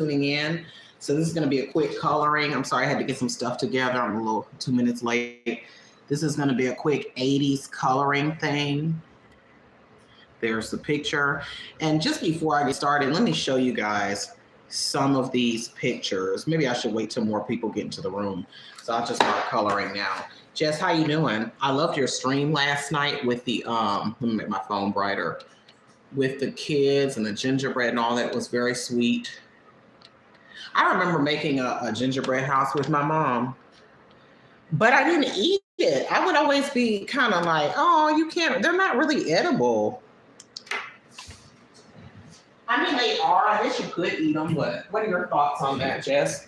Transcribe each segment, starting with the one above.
tuning in. So this is going to be a quick coloring. I'm sorry I had to get some stuff together. I'm a little 2 minutes late. This is going to be a quick 80s coloring thing. There's the picture. And just before I get started, let me show you guys some of these pictures. Maybe I should wait till more people get into the room. So I'll just start coloring now. Jess, how you doing? I loved your stream last night with the, let me make my phone brighter, with the kids and the gingerbread and all that. It was very sweet. I remember making a gingerbread house with my mom, but I didn't eat it. I would always be kind of like, oh, you can't, they're not really edible. I mean, they are. I guess you could eat them, but what are your thoughts on that, Jess?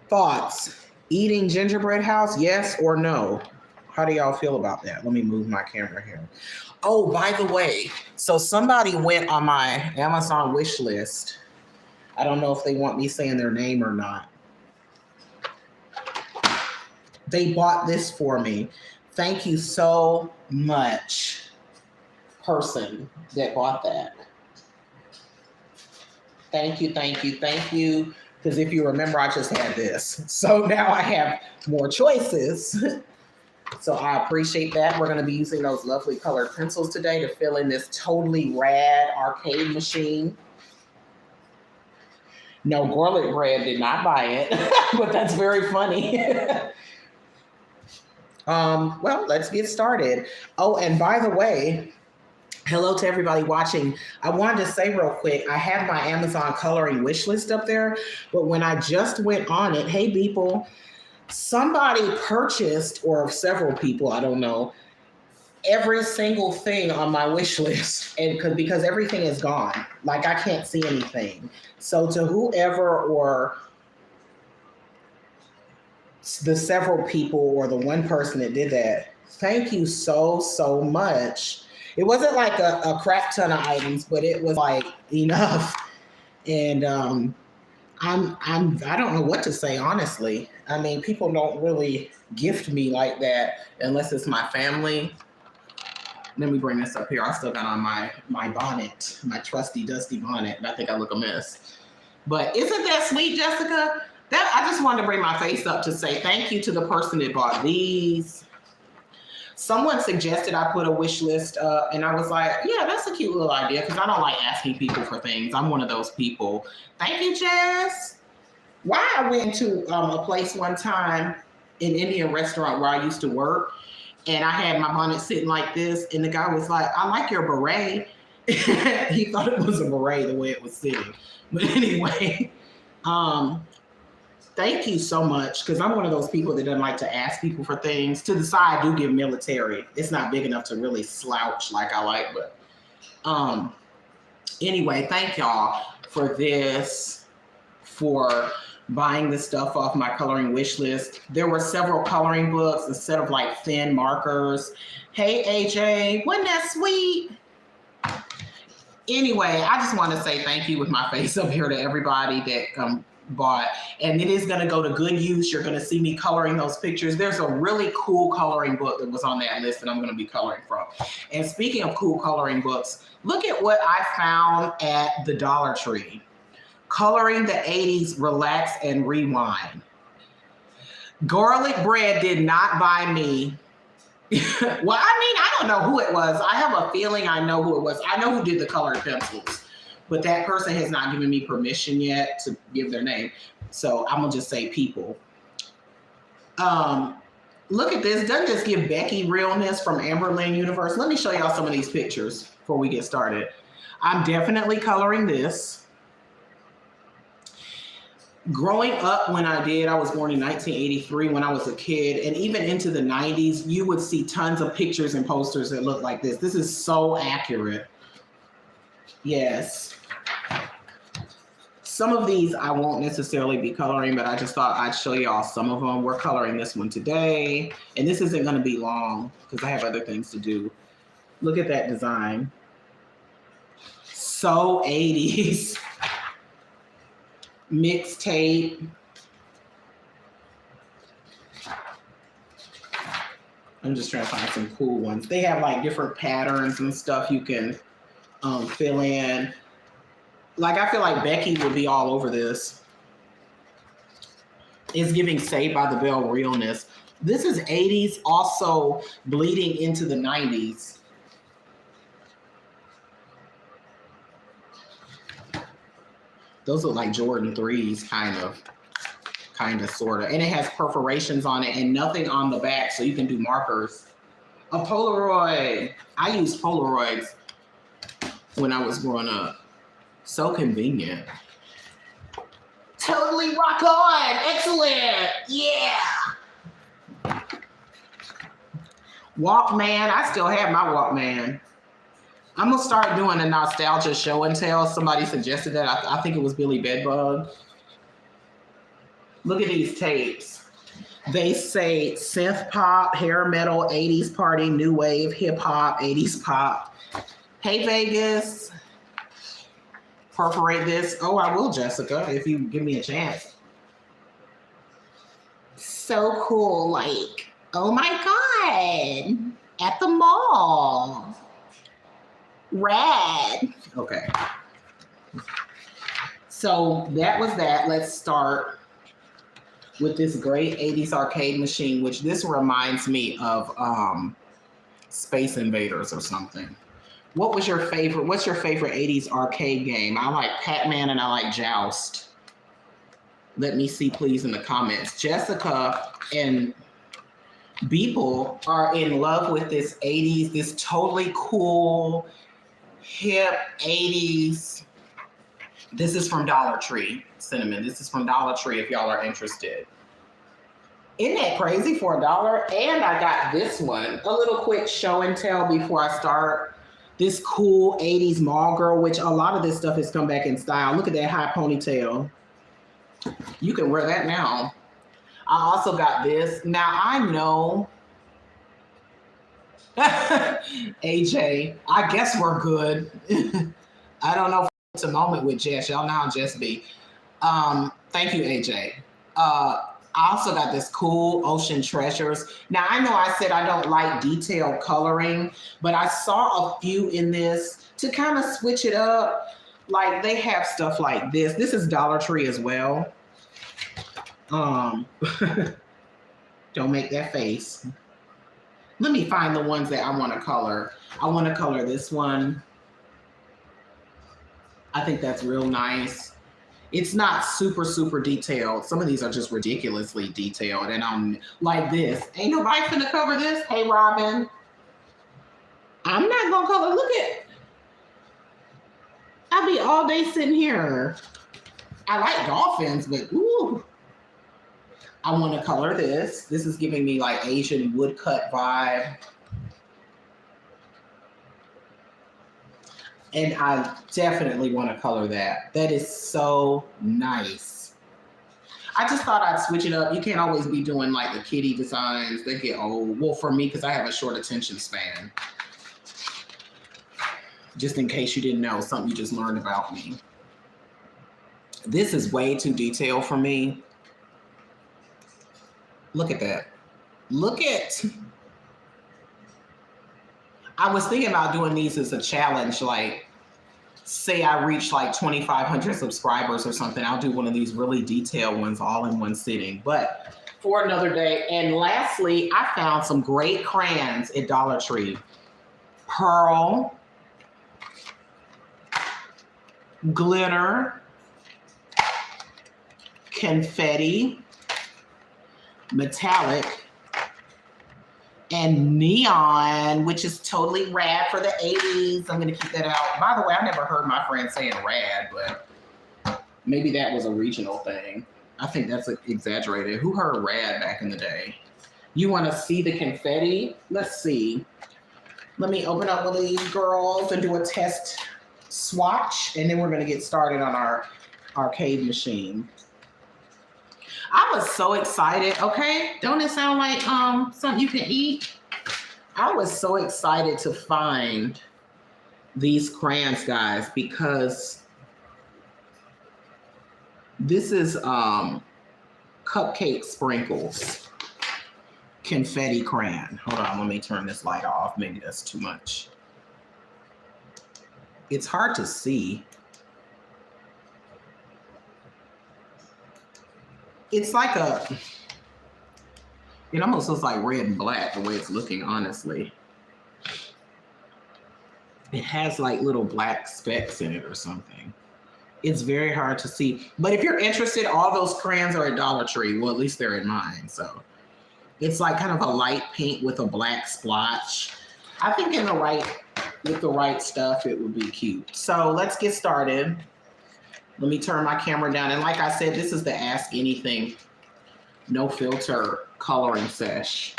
Thoughts? Eating gingerbread house, yes or no? How do y'all feel about that? Let me move my camera here. Oh, by the way, so somebody went on my Amazon wish list. I don't know if they want me saying their name or not. They bought this for me. Thank you so much, person that bought that. Thank you, thank you, thank you. Because if you remember, I just had this. So now I have more choices. So I appreciate that. We're going to be using those lovely colored pencils today to fill in this totally rad arcade machine. No, Garlic Bread did not buy it, but that's very funny. Well, let's get started. Oh, and by the way, hello to everybody watching. I wanted to say real quick, I have my Amazon coloring wish list up there, but when I just went on it, hey people, somebody purchased, or several people, I don't know, every single thing on my wish list, and because everything is gone, like I can't see anything. So to whoever, or the several people, or the one person that did that, thank you so, so much. It wasn't like a crap ton of items, but it was like enough. And I don't know what to say, honestly. I mean, people don't really gift me like that unless it's my family. Let me bring this up here. I still got on my bonnet, my trusty dusty bonnet, and I think I look a mess. But isn't that sweet, Jessica? That I just wanted to bring my face up to say thank you to the person that bought these. Someone suggested I put a wish list up, and I was like, yeah, that's a cute little idea, because I don't like asking people for things. I'm one of those people. Thank you, Jess. Why I went to a place one time, an Indian restaurant where I used to work, and I had my bonnet sitting like this, and the guy was like, I like your beret. He thought it was a beret the way it was sitting. But anyway, thank you so much, because I'm one of those people that doesn't like to ask people for things. To the side, I do give military. It's not big enough to really slouch like I like, but anyway, thank y'all for this, for buying this stuff off my coloring wish list. There were several coloring books, a set of like thin markers. Hey, AJ, wasn't that sweet? Anyway, I just want to say thank you with my face up here to everybody that bought, and it is going to go to good use. You're going to see me coloring those pictures. There's a really cool coloring book that was on that list that I'm going to be coloring from. And speaking of cool coloring books, look at what I found at the Dollar Tree. Coloring the 80s, Relax and Rewind. Garlic Bread did not buy me. Well, I mean, I don't know who it was. I have a feeling I know who it was. I know who did the colored pencils. But that person has not given me permission yet to give their name. So I'm going to just say people. Look at this. Doesn't this give Becky realness from Amberlynn Universe? Let me show y'all some of these pictures before we get started. I'm definitely coloring this. Growing up when I did, I was born in 1983 when I was a kid, and even into the 90s, you would see tons of pictures and posters that look like this. This is so accurate. Yes. Some of these I won't necessarily be coloring, but I just thought I'd show y'all some of them. We're coloring this one today, and this isn't going to be long because I have other things to do. Look at that design. So 80s. Mixtape. I'm just trying to find some cool ones. They have like different patterns and stuff you can fill in. Like I feel like Becky would be all over this. It's giving Saved by the Bell realness. This is 80s, also bleeding into the 90s. Those look like Jordan 3s, kind of, sort of. And it has perforations on it and nothing on the back, so you can do markers. A Polaroid. I used Polaroids when I was growing up. So convenient. Totally rock on. Excellent. Yeah. Walkman. I still have my Walkman. I'm going to start doing a nostalgia show and tell. Somebody suggested that. I think it was Billy Bedbug. Look at these tapes. They say synth pop, hair metal, 80s party, new wave, hip hop, 80s pop. Hey, Vegas. Perforate this. Oh, I will, Jessica, if you give me a chance. So cool. Like, oh my God. At the mall. Rad. Okay. So that was that. Let's start with this great 80s arcade machine, which this reminds me of Space Invaders or something. What's your favorite 80s arcade game? I like Pac-Man and I like Joust. Let me see, please, in the comments. Jessica and Beeple are in love with this 80s, this totally cool, hip 80s. This is from Dollar Tree, Cinnamon. This is from Dollar Tree if y'all are interested. Isn't that crazy for $1? And I got this one. A little quick show and tell before I start. This cool 80s mall girl, which a lot of this stuff has come back in style. Look at that high ponytail. You can wear that now. I also got this. Now I know, AJ, I guess we're good. I don't know if it's a moment with Jess. Y'all know how Jess be. Thank you, AJ. I also got this cool Ocean Treasures. Now, I know I said I don't like detailed coloring, but I saw a few in this to kind of switch it up. Like, they have stuff like this. This is Dollar Tree as well. Don't make that face. Let me find the ones that I want to color. I want to color this one. I think that's real nice. It's not super, super detailed. Some of these are just ridiculously detailed. And I'm like this. Ain't nobody finna cover this. Hey, Robin. I'm not gonna color. Look at. I'll be all day sitting here. I like dolphins, but ooh. I want to color this. This is giving me like Asian woodcut vibe. And I definitely want to color that. That is so nice. I just thought I'd switch it up. You can't always be doing like the kitty designs. They get old. Well, for me, because I have a short attention span. Just in case you didn't know, something you just learned about me. This is way too detailed for me. Look at that. Look at. I was thinking about doing these as a challenge, like say I reach like 2,500 subscribers or something. I'll do one of these really detailed ones all in one sitting, but for another day. And lastly, I found some great crayons at Dollar Tree. Pearl, glitter, confetti, metallic, and neon, which is totally rad for the 80s. I'm going to keep that out. By the way, I never heard my friend saying rad, but maybe that was a regional thing. I think that's exaggerated. Who heard rad back in the day? You want to see the confetti? Let's see. Let me open up one of these girls and do a test swatch, and then we're going to get started on our arcade machine. I was so excited, okay? Don't it sound like something you can eat? I was so excited to find these crayons, guys, because this is cupcake sprinkles. confetti crayon. Hold on, let me turn this light off. Maybe that's too much. It's hard to see. It's like it almost looks like red and black the way it's looking, honestly. It has like little black specks in it or something. It's very hard to see. But if you're interested, all those crayons are at Dollar Tree. Well, at least they're in mine. So it's like kind of a light pink with a black splotch. I think with the right stuff, it would be cute. So let's get started. Let me turn my camera down. And like I said, this is the Ask Anything, no filter coloring sesh.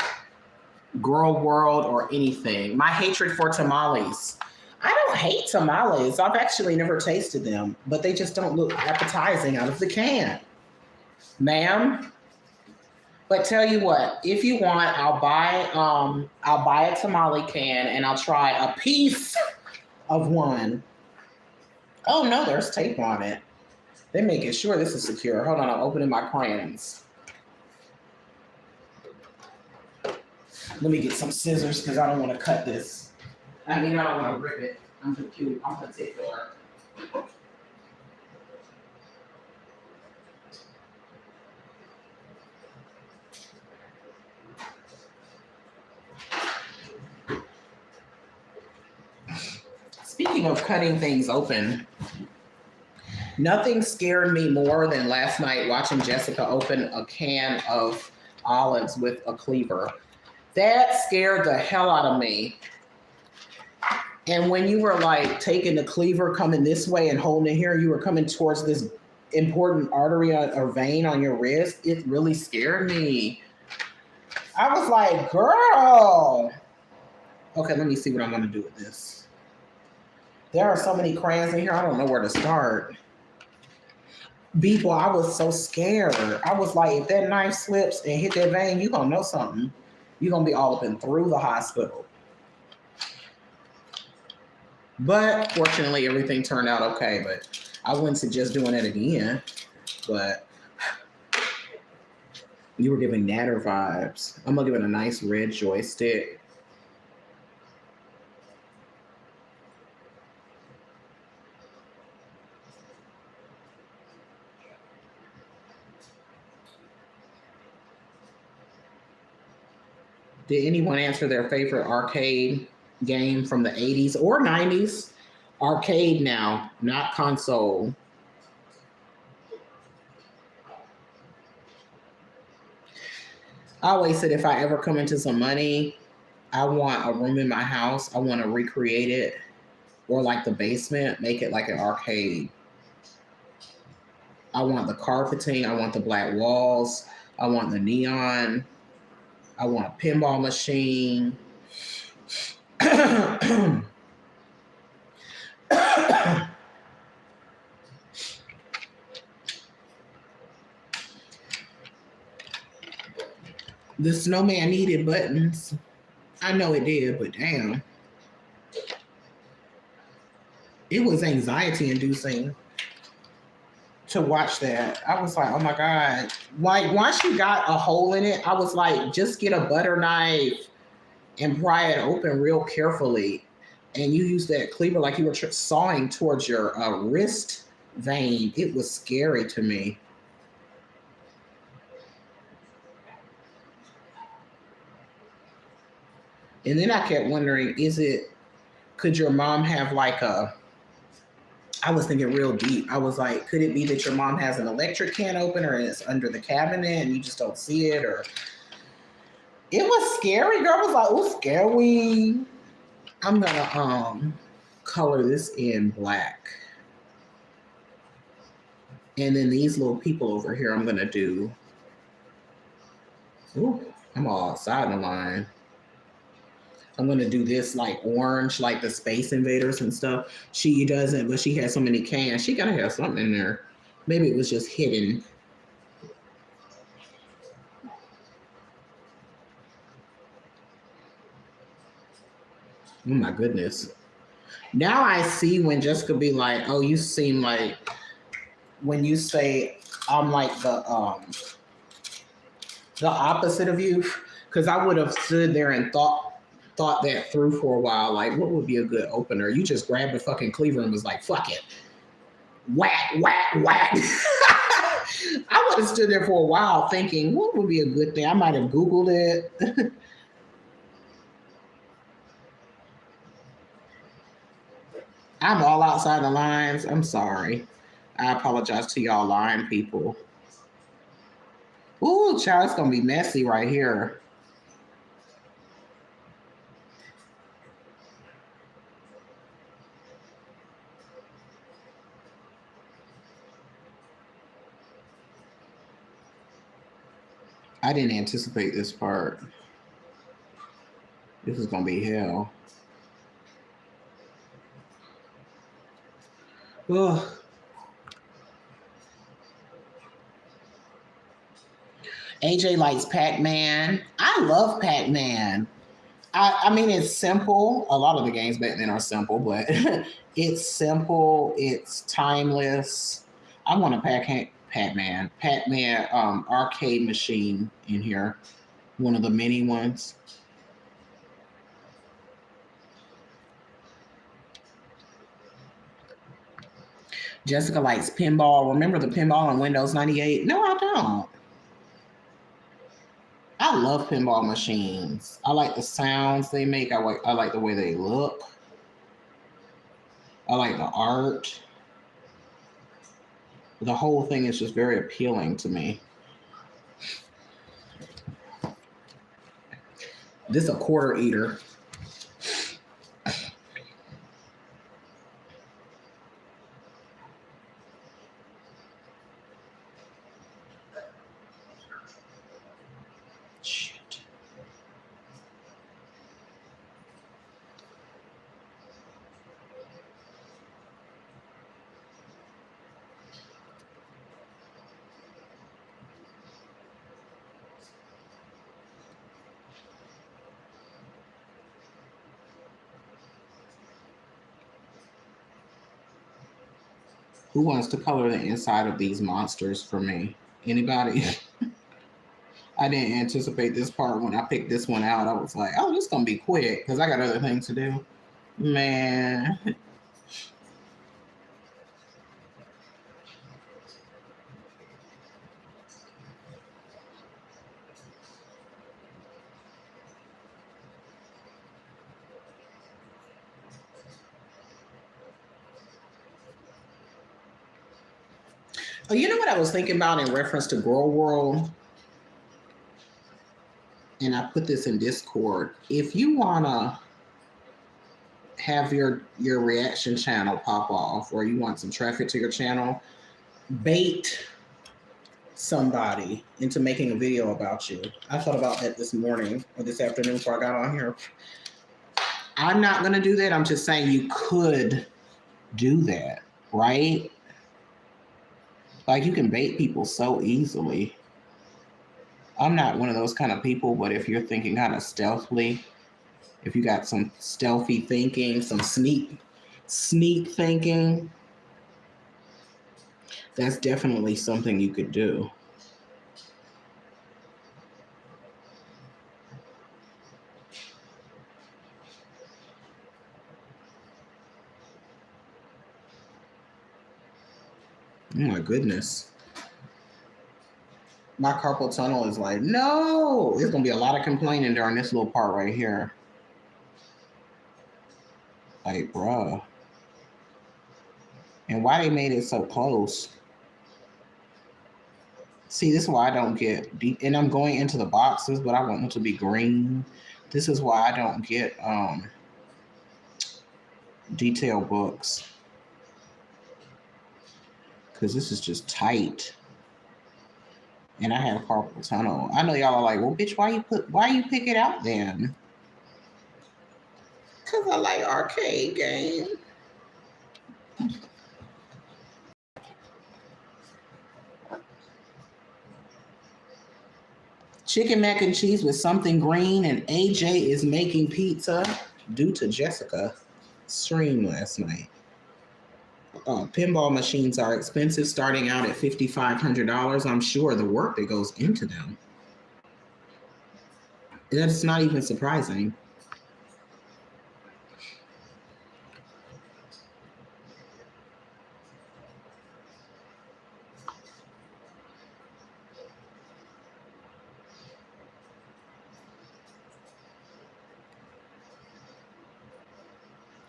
Girl World or anything. My hatred for tamales. I don't hate tamales. I've actually never tasted them, but they just don't look appetizing out of the can. Ma'am. But tell you what, if you want, I'll buy a tamale can and I'll try a piece of one. Oh no, there's tape on it. They're making sure this is secure. Hold on, I'm opening my crayons. Let me get some scissors because I don't want to cut this. I don't want to rip it. I'm too cute. I'm particular. Speaking of cutting things open, nothing scared me more than last night watching Jessica open a can of olives with a cleaver. That scared the hell out of me. And when you were like taking the cleaver coming this way and holding it here, you were coming towards this important artery or vein on your wrist. It really scared me. I was like, girl. Okay, let me see what I'm going to do with this. There are so many crayons in here. I don't know where to start. People, I was so scared. I was like, if that knife slips and hit that vein, you're going to know something. You're going to be all up and through the hospital. But fortunately, everything turned out okay. But I wouldn't suggest doing it again. But you were giving Natter vibes. I'm going to give it a nice red joystick. Did anyone answer their favorite arcade game from the 80s or 90s? Arcade now, not console. I always said if I ever come into some money, I want a room in my house. I want to recreate it, or like the basement, make it like an arcade. I want the carpeting. I want the black walls. I want the neon. I want a pinball machine. The snowman needed buttons. I know it did, but damn. It was anxiety inducing to watch that. I was like, oh my God. Like, once you got a hole in it, I was like, just get a butter knife and pry it open real carefully. And you use that cleaver like you were sawing towards your wrist vein. It was scary to me. And then I kept wondering, could your mom have like I was thinking real deep. I was like, could it be that your mom has an electric can opener and it's under the cabinet and you just don't see it? Or it was scary. Girl, I was like, oh, scary. I'm gonna color this in black. And then these little people over here, I'm gonna do. Ooh, I'm all outside the line. I'm going to do this like orange, like the Space Invaders and stuff. She doesn't, but she has so many cans. She got to have something in there. Maybe it was just hidden. Oh my goodness. Now I see when Jessica be like, oh, you seem like, when you say I'm like the opposite of you. Because I would have stood there and thought that through for a while. Like, what would be a good opener? You just grabbed a fucking cleaver and was like, fuck it. Whack, whack, whack. I would have stood there for a while thinking, what would be a good thing? I might have Googled it. I'm all outside the lines. I'm sorry. I apologize to y'all line people. Ooh, child, it's going to be messy right here. I didn't anticipate this part. This is going to be hell. Ugh. AJ likes Pac-Man. I love Pac-Man. I mean, it's simple. A lot of the games back then are simple, but it's simple. It's timeless. I want a Pac-Man arcade machine in here. One of the mini ones. Jessica likes pinball. Remember the pinball on Windows 98? No, I don't. I love pinball machines. I like the sounds they make. I like the way they look. I like the art. The whole thing is just very appealing to me. This is a quarter eater. Shit. Who wants to color the inside of these monsters for me? Anybody? I didn't anticipate this part when I picked this one out. I was like, oh, this is going to be quick because I got other things to do. Man. Oh, you know what I was thinking about in reference to Grow World? And I put this in Discord. If you want to have your reaction channel pop off or you want some traffic to your channel, bait somebody into making a video about you. I thought about that this morning or this afternoon before I got on here. I'm not going to do that. I'm just saying you could do that, right? Like you can bait people so easily. I'm not one of those kind of people, but if you're thinking kind of stealthily, if you got some stealthy thinking, some sneak thinking, that's definitely something you could do. Oh my goodness. My carpal tunnel is like, no, there's going to be a lot of complaining during this little part right here. Like, bruh. And why they made it so close? See, this is why I don't get deep. And I'm going into the boxes, but I want them to be green. This is why I don't get detail books. Because this is just tight. And I have carpal tunnel. I know y'all are like, well, bitch, why you pick it out then? Because I like arcade games. Chicken mac and cheese with something green, and AJ is making pizza due to Jessica stream last night. Pinball machines are expensive, starting out at $5,500. I'm sure the work that goes into them. That's not even surprising.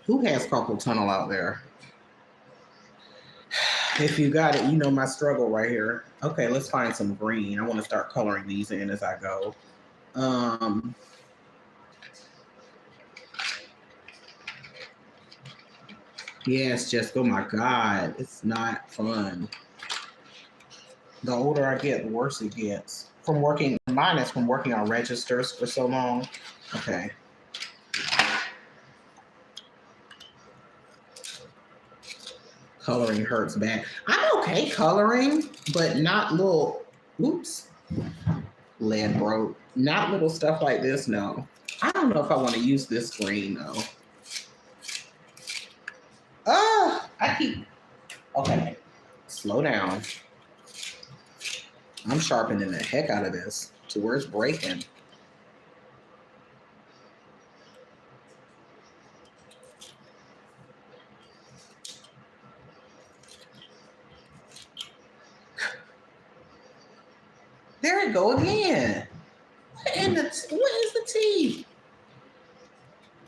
Who has carpal tunnel out there? If you got it, you know my struggle right here. Okay, let's find some green. I want to start coloring these in as I go. Um, yes, just oh my God, it's not fun. The older I get, the worse it gets. From working, mine is from working on registers for so long. Okay. Coloring hurts bad. I'm okay coloring, but not little, oops, lead broke. Not little stuff like this, no. I don't know if I want to use this green though. I keep, okay, slow down. I'm sharpening the heck out of this to where it's breaking. There it go again. What is the tea?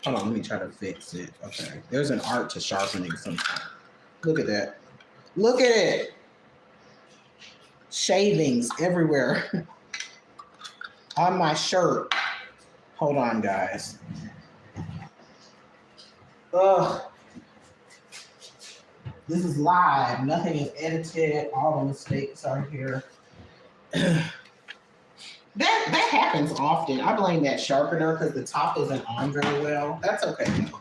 Hold on, let me try to fix it. Okay. There's an art to sharpening sometimes. Look at that. Look at it. Shavings everywhere on my shirt. Hold on, guys. Ugh. This is live. Nothing is edited. All the mistakes are here. That happens often. I blame that sharpener because the top isn't on very well. That's okay though.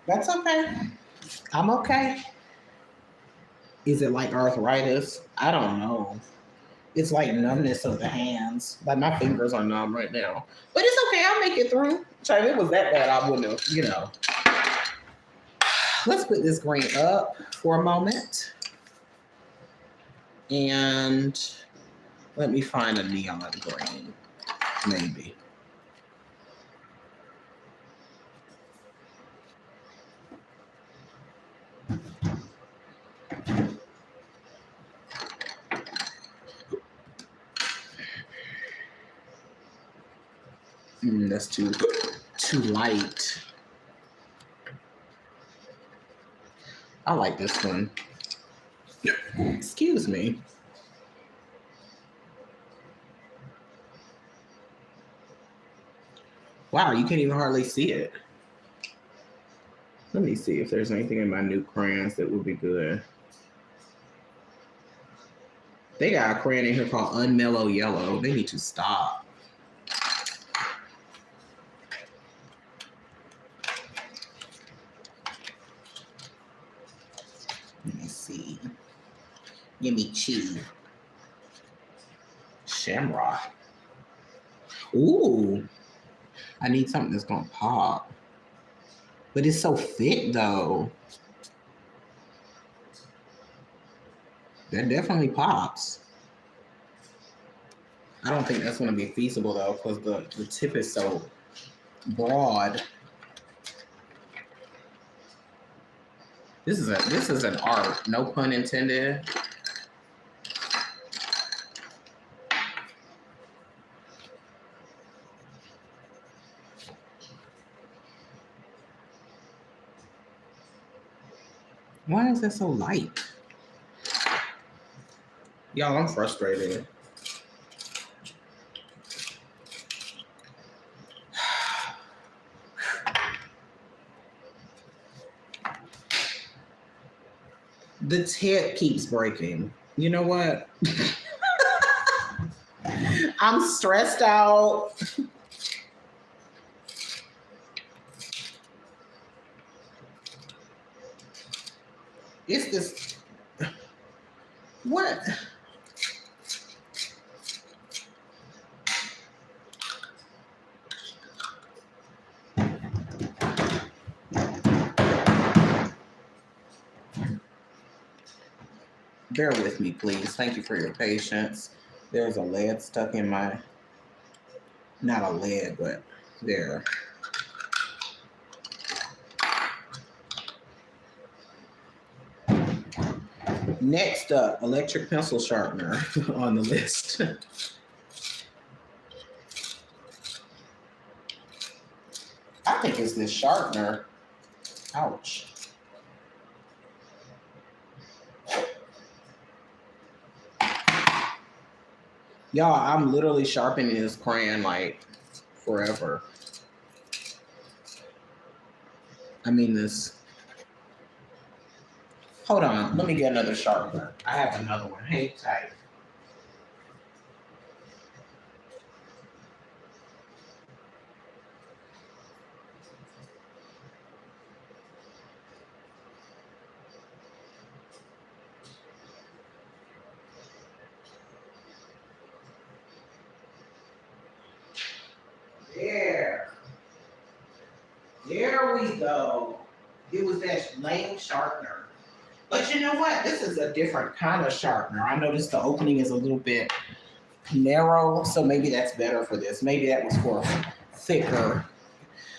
That's okay. I'm okay. Is it like arthritis? I don't know. It's like numbness of the hands. Like my fingers are numb right now. But it's okay. I'll make it through. So if it was that bad, I wouldn't have, Let's put this green up for a moment. And let me find a neon green, maybe. That's too light. I like this one. Excuse me. Wow, you can't even hardly see it. Let me see if there's anything in my new crayons that would be good. They got a crayon in here called Unmellow Yellow. They need to stop. Let me see. Give me cheese. Shamrock. Ooh. I need something that's gonna pop. But it's so thick though. That definitely pops. I don't think that's gonna be feasible though, because the tip is so broad. This is an art, no pun intended. Why is that so light? Y'all, I'm frustrated. The tip keeps breaking. You know what? I'm stressed out. It's this. What? Bear with me, please. Thank you for your patience. There's a lead stuck in my Not a lead, but there. Next up, electric pencil sharpener on the list. I think it's this sharpener. Ouch. Y'all, I'm literally sharpening this crayon like forever. I mean this. Hold on, let me get another sharpener. I have another one. Hang tight. There. There we go. It was that lame sharpener. But you know what? This is a different kind of sharpener. I noticed the opening is a little bit narrow, so maybe that's better for this. Maybe that was for thicker.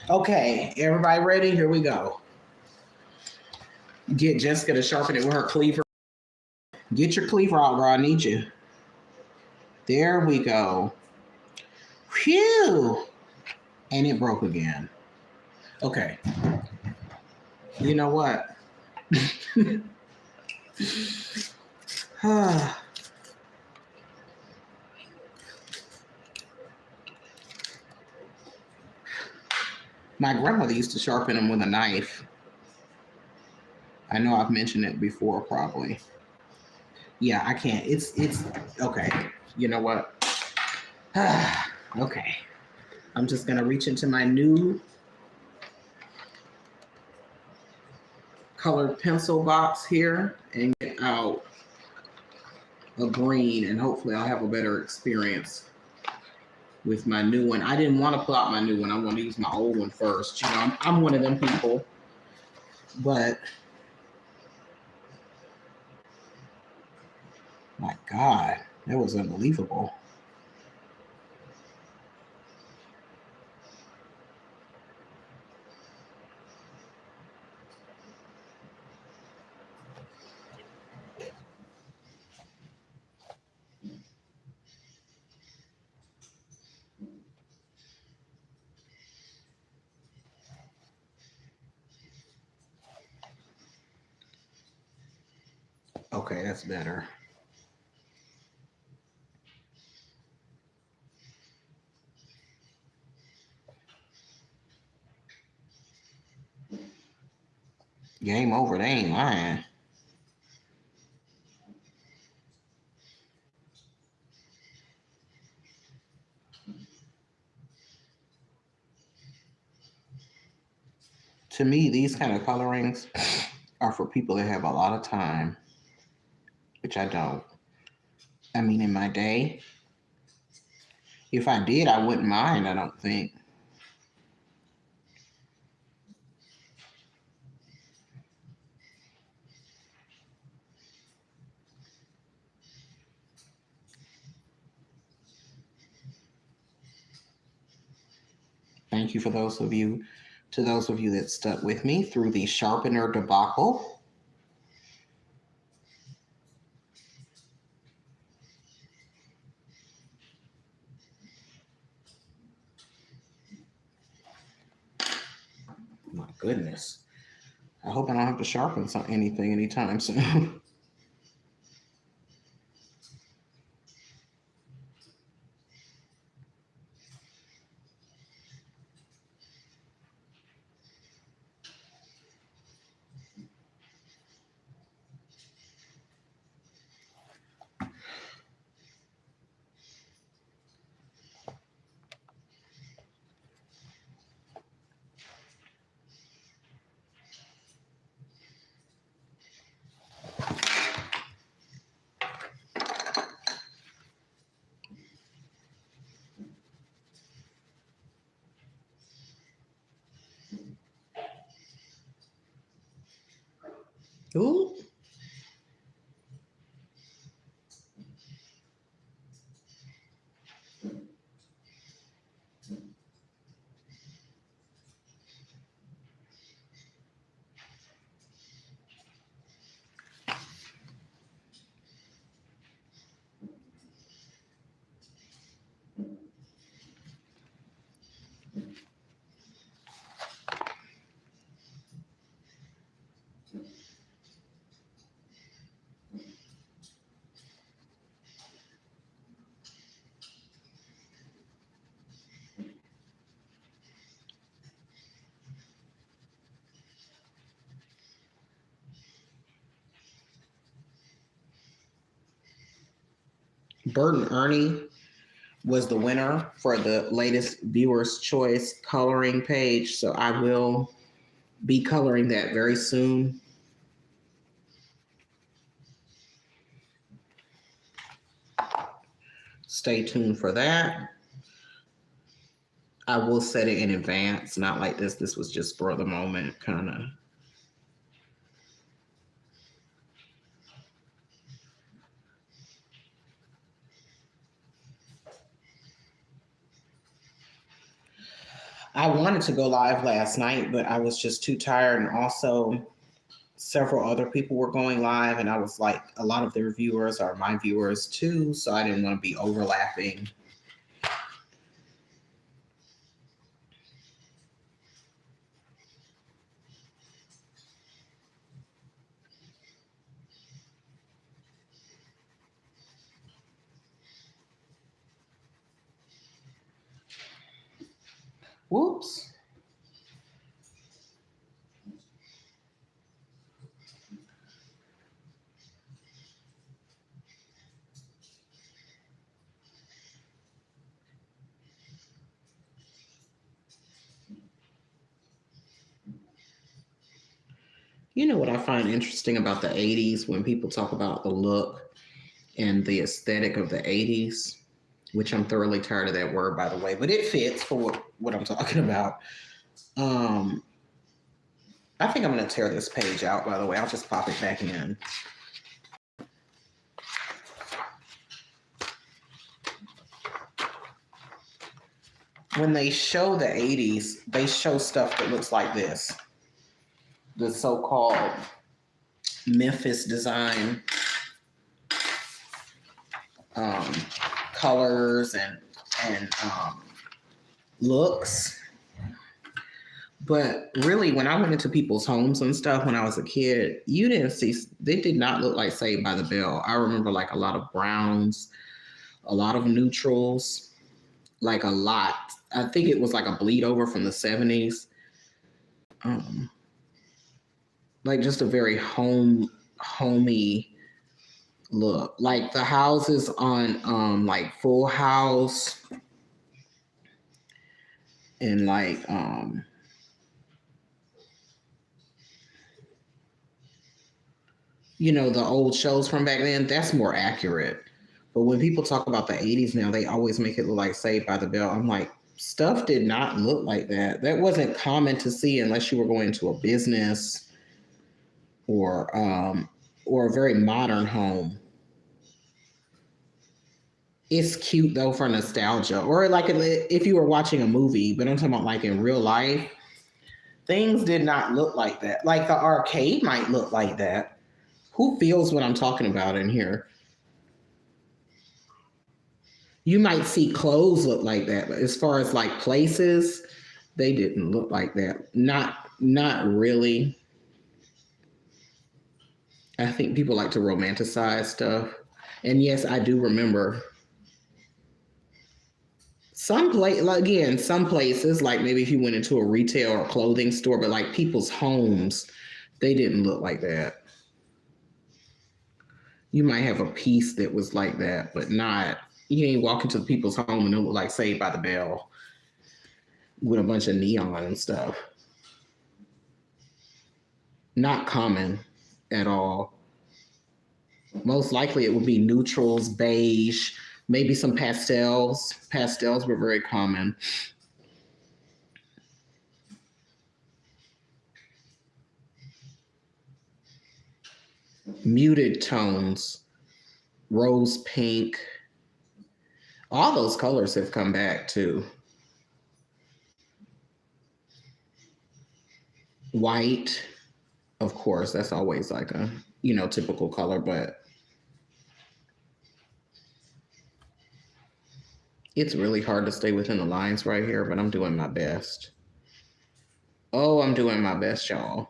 Okay, everybody ready? Here we go. Get Jessica to sharpen it with her cleaver. Get your cleaver out, girl. I need you. There we go. Phew. And it broke again. Okay. You know what? My grandmother used to sharpen them with a knife. I know I've mentioned it before, probably. Yeah, I can't. It's okay. You know what? Okay. I'm just gonna reach into my new colored pencil box here and get out a green, and hopefully I'll have a better experience with my new one. I didn't want to pull out my new one. I want to use my old one first. You know, I'm one of them people, but my God, that was unbelievable. Okay, that's better. Game over. They ain't lying. To me, these kind of colorings are for people that have a lot of time, which I don't. I mean, in my day, if I did, I wouldn't mind, I don't think. Thank you for those of you, to those of you that stuck with me through the sharpener debacle. My goodness. I hope I don't have to sharpen anything anytime soon. Ooh. Bert and Ernie was the winner for the latest Viewers Choice coloring page. So I will be coloring that very soon. Stay tuned for that. I will set it in advance, not like this. This was just for the moment, kind of. I wanted to go live last night, but I was just too tired. And also, several other people were going live, and I was like, a lot of their viewers are my viewers too. So I didn't want to be overlapping. Whoops. You know what I find interesting about the 80s when people talk about the look and the aesthetic of the 80s, which I'm thoroughly tired of that word, by the way, but it fits for what I'm talking about. Um, I think I'm going to tear this page out, by the way. I'll just pop it back in. When they show the 80s, they show stuff that looks like this. The so-called Memphis design, um, colors and looks. But really, when I went into people's homes and stuff when I was a kid, you didn't see, they did not look like Saved by the Bell. I remember like a lot of browns, a lot of neutrals, like a lot. I think it was like a bleed over from the 70s. Um, like just a very homey look. Like the houses on like Full House and like you know, the old shows from back then, that's more accurate. But when people talk about the 80s now, they always make it look like Saved by the Bell. I'm like, stuff did not look like that. That wasn't common to see unless you were going to a business or a very modern home. It's cute though for nostalgia. Or like if you were watching a movie, but I'm talking about like in real life, things did not look like that. Like the arcade might look like that. Who feels what I'm talking about in here? You might see clothes look like that, but as far as like places, they didn't look like that. Not really. I think people like to romanticize stuff. And yes, I do remember some places, like maybe if you went into a retail or clothing store, but like people's homes, they didn't look like that. You might have a piece that was like that, but not, you ain't walk into people's home and it look like Saved by the Bell with a bunch of neon and stuff. Not common at all. Most likely it would be neutrals, beige, maybe some pastels. Pastels were very common. Muted tones, rose pink. All those colors have come back too. White, of course, that's always like a, you know, typical color, but it's really hard to stay within the lines right here, but I'm doing my best. Oh, I'm doing my best, y'all.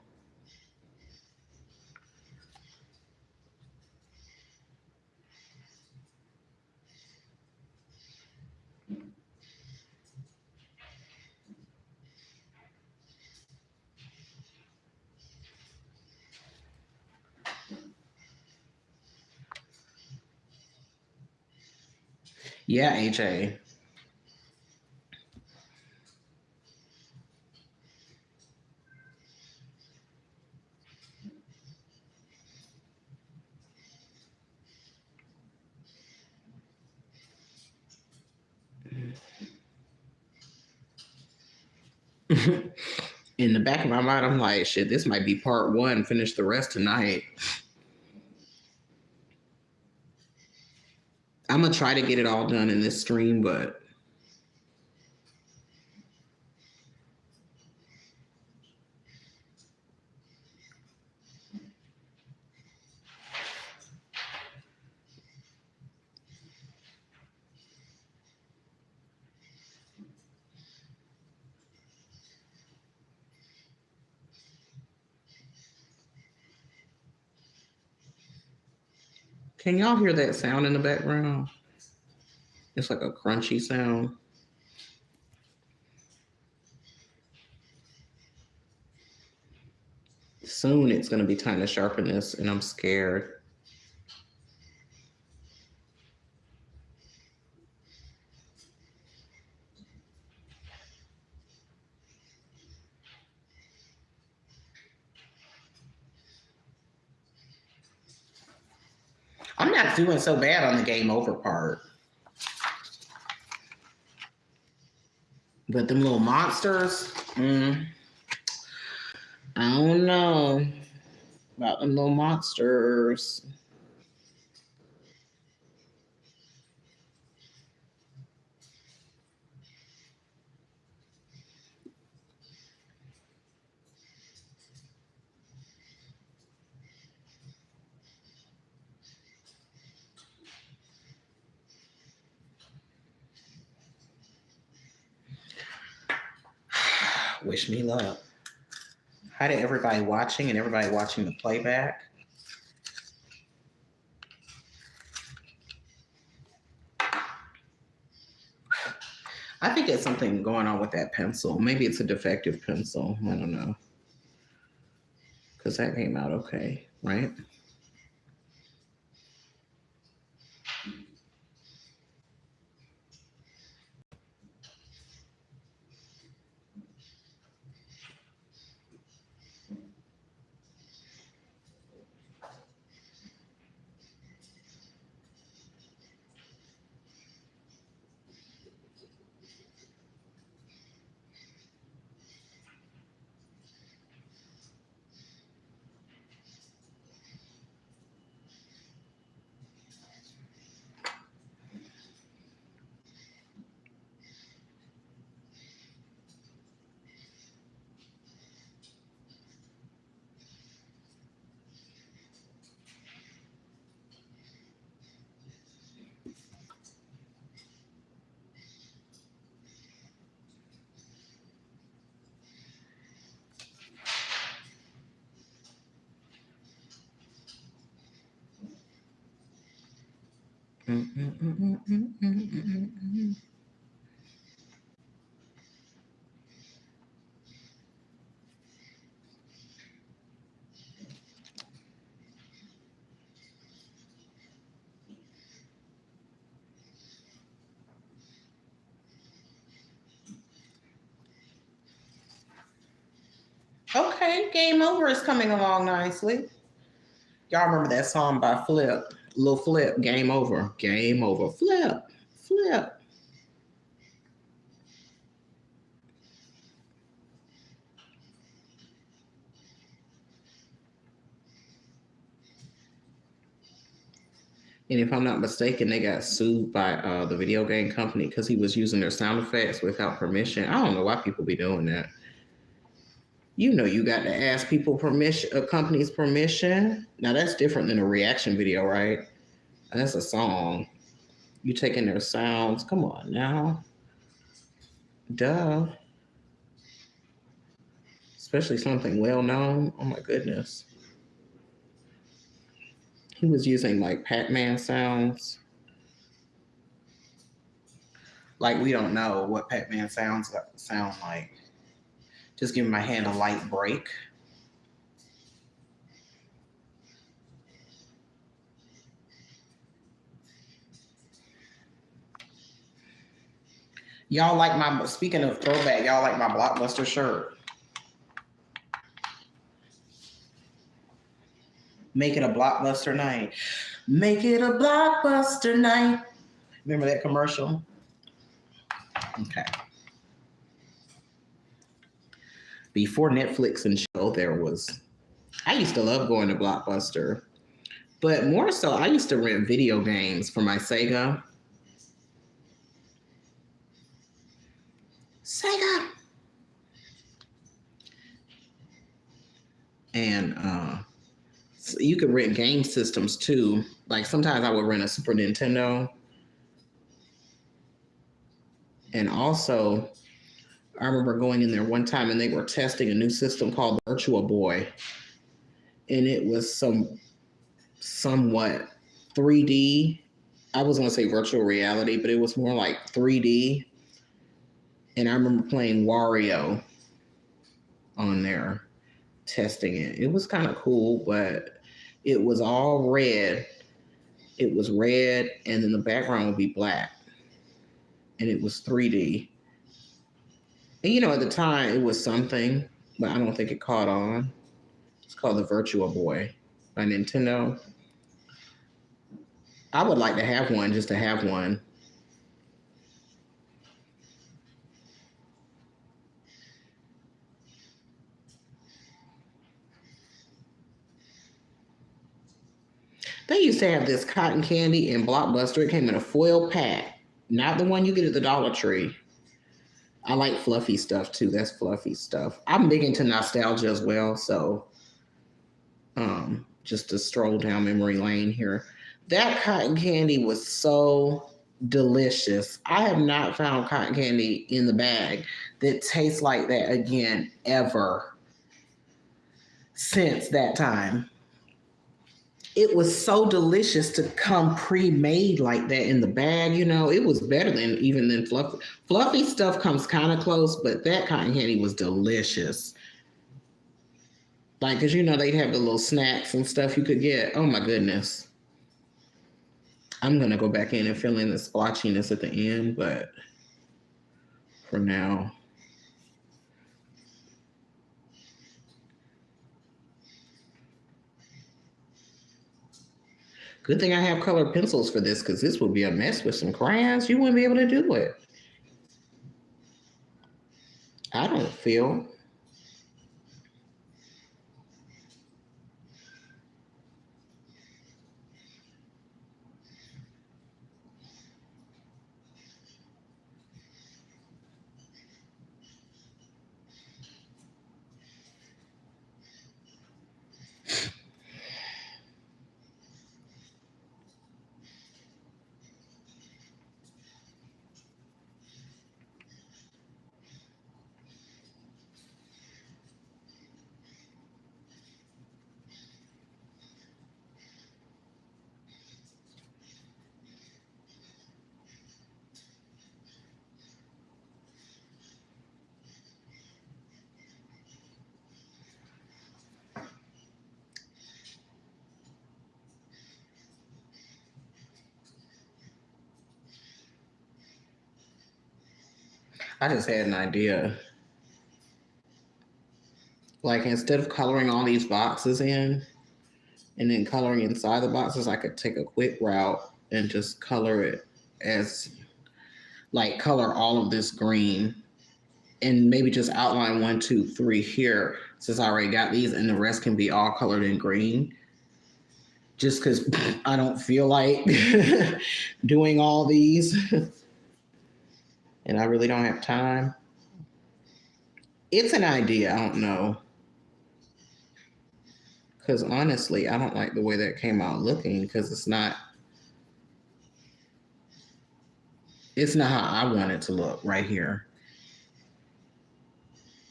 Yeah, AJ. In the back of my mind, I'm like, shit, this might be part one. Finish the rest tonight. I'm gonna try to get it all done in this stream, but can y'all hear that sound in the background? It's like a crunchy sound. Soon it's gonna be time to sharpen this, and I'm scared. I'm not doing so bad on the game over part. But them little monsters, I don't know about them little monsters. Wish me luck. Hi to everybody watching and everybody watching the playback. I think it's something going on with that pencil. Maybe it's a defective pencil. I don't know. Because that came out okay, right? Okay, Game Over is coming along nicely. Y'all remember that song by Flip? Lil Flip, Game Over. Game Over. Flip. Flip. And if I'm not mistaken, they got sued by the video game company because he was using their sound effects without permission. I don't know why people be doing that. You know, you got to ask people permission, a company's permission. Now that's different than a reaction video, right? That's a song. You taking their sounds. Come on now. Duh. Especially something well known. Oh my goodness. He was using like Pac-Man sounds. Like we don't know what Pac-Man sounds sound like. Just giving my hand a light break. Y'all like my, speaking of throwback, y'all like my Blockbuster shirt. Make it a Blockbuster night. Make it a Blockbuster night. Remember that commercial? Okay. Before Netflix and show, there was, I used to love going to Blockbuster, but more so, I used to rent video games for my Sega. Sega! And so you could rent game systems too. Like sometimes I would rent a Super Nintendo. And also, I remember going in there one time and they were testing a new system called Virtual Boy. And it was somewhat 3D. I was going to say virtual reality, but it was more like 3D. And I remember playing Wario on there, testing it. It was kind of cool, but it was all red. It was red, and then the background would be black. And it was 3D. And you know, at the time, it was something, but I don't think it caught on. It's called the Virtual Boy by Nintendo. I would like to have one just to have one. They used to have this cotton candy in Blockbuster. It came in a foil pack, not the one you get at the Dollar Tree. I like fluffy stuff too. That's fluffy stuff. I'm big into nostalgia as well. So, just to stroll down memory lane here, that cotton candy was so delicious. I have not found cotton candy in the bag that tastes like that again ever since that time. It was so delicious to come pre-made like that in the bag. You know, it was better than even than fluffy. Fluffy stuff comes kind of close, but that cotton candy was delicious. Like, cause you know they'd have the little snacks and stuff you could get. Oh my goodness. I'm gonna go back in and fill in the splotchiness at the end, but for now. Good thing I have colored pencils for this, because this would be a mess with some crayons. You wouldn't be able to do it. I don't feel. I just had an idea. Like, instead of coloring all these boxes in and then coloring inside the boxes, I could take a quick route and just color it as, like, color all of this green and maybe just outline 1, 2, 3 here, since I already got these, and the rest can be all colored in green. Just because I don't feel like doing all these and I really don't have time. It's an idea. I don't know. Because honestly, I don't like the way that came out looking, because it's not how I want it to look right here.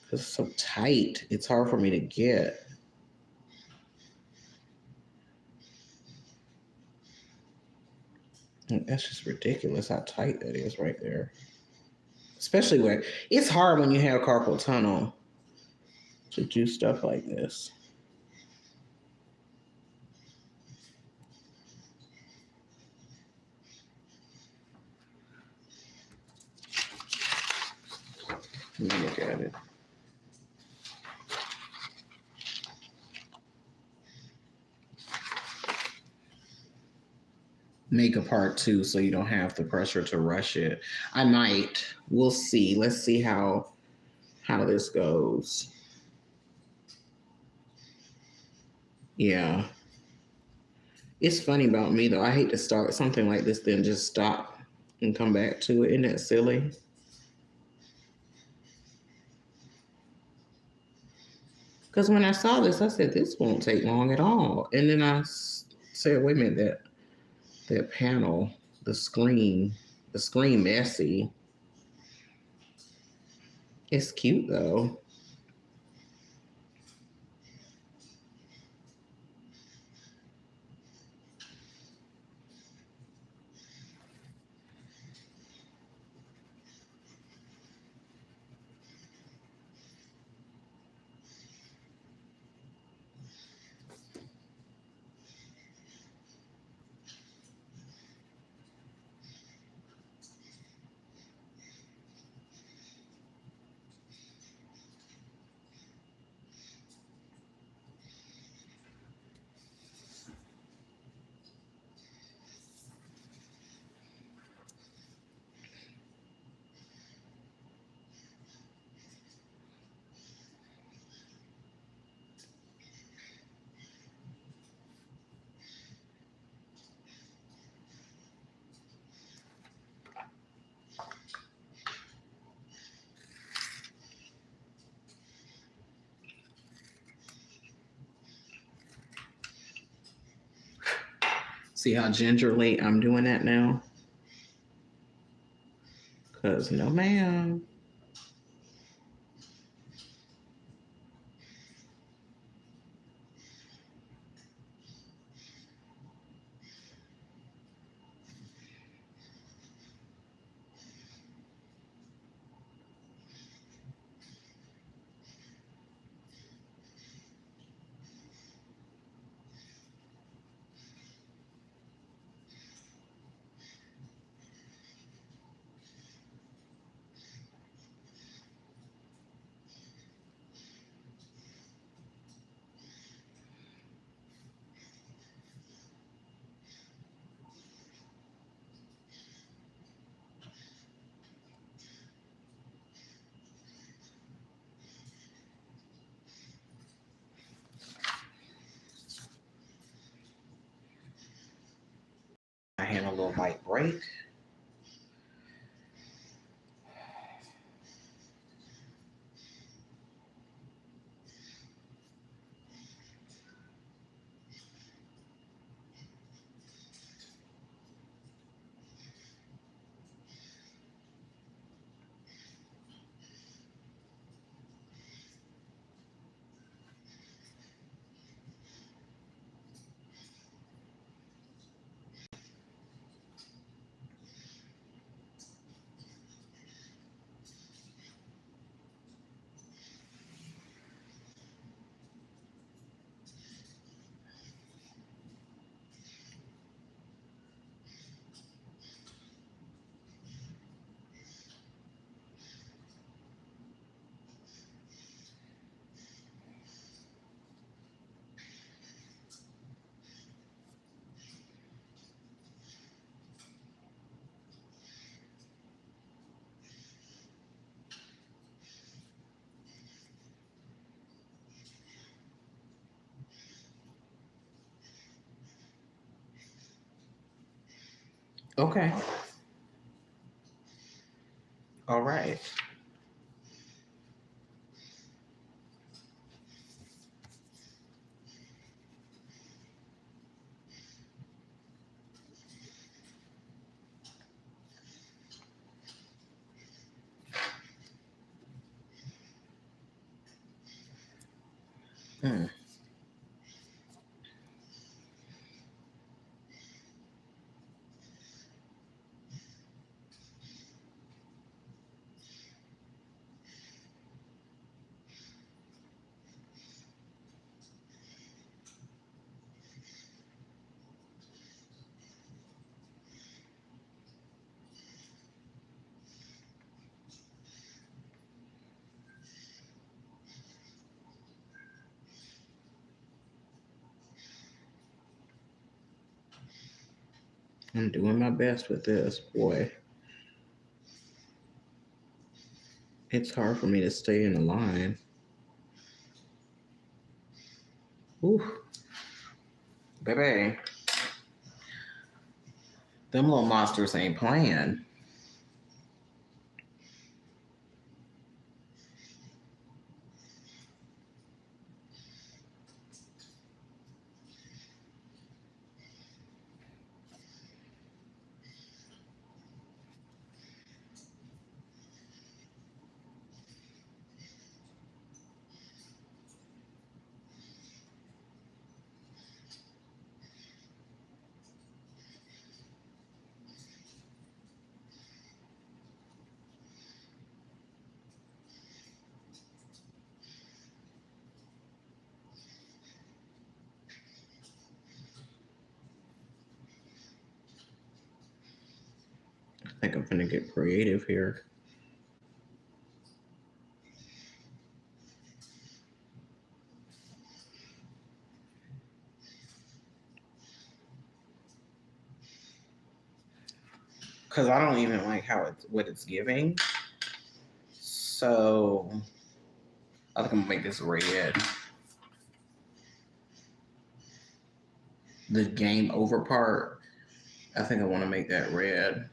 Because it's so tight. It's hard for me to get. And that's just ridiculous how tight that is right there. Especially where it's hard when you have carpal tunnel to do stuff like this. Let me look at it. Make a part two so you don't have the pressure to rush it. I might. We'll see. Let's see how this goes. Yeah. It's funny about me though. I hate to start something like this, then just stop and come back to it. Isn't that silly? Because when I saw this, I said this won't take long at all, and then said, "Wait a minute, that panel, the screen messy. It's cute though." See how gingerly I'm doing that now? Cause no, ma'am. I had a little light break. Okay. All right. Hmm. I'm doing my best with this, boy. It's hard for me to stay in the line. Ooh, baby. Them little monsters ain't playing. I think I'm gonna get creative here. Cause I don't even like what it's giving. So I think I'm gonna make this red. The game over part, I think I want to make that red.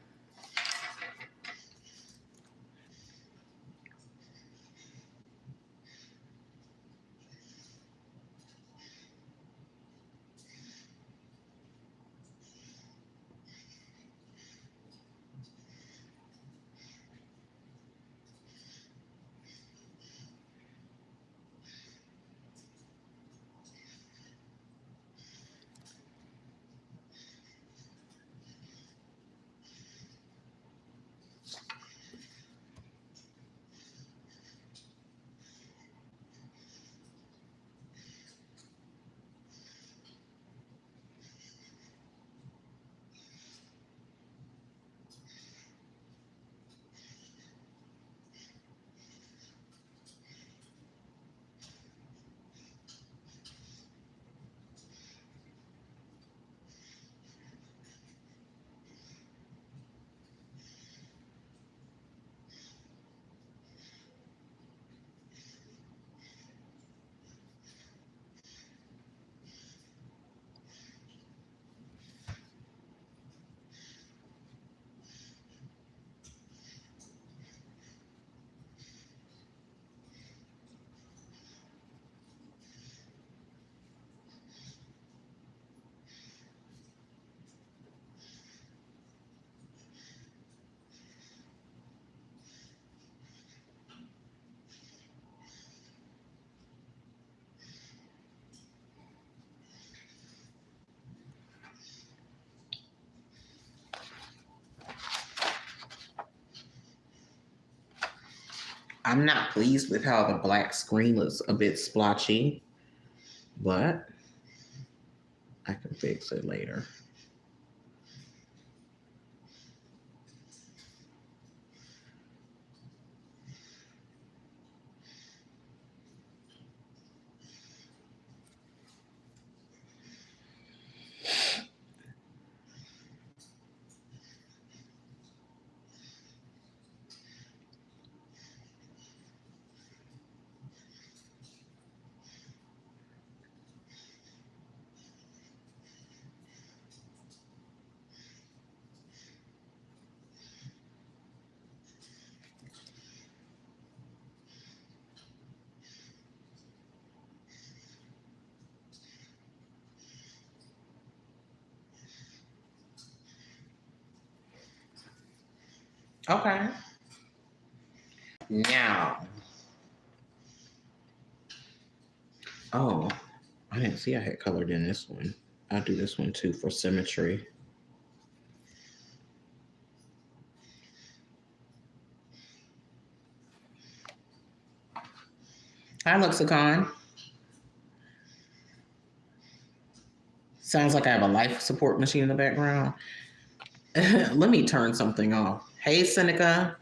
I'm not pleased with how the black screen looks a bit splotchy, but I can fix it later. Okay. Now, oh, I didn't see I had colored in this one. I'll do this one too for symmetry. Hi, Lexicon. Sounds like I have a life support machine in the background. Let me turn something off. Hey, Seneca.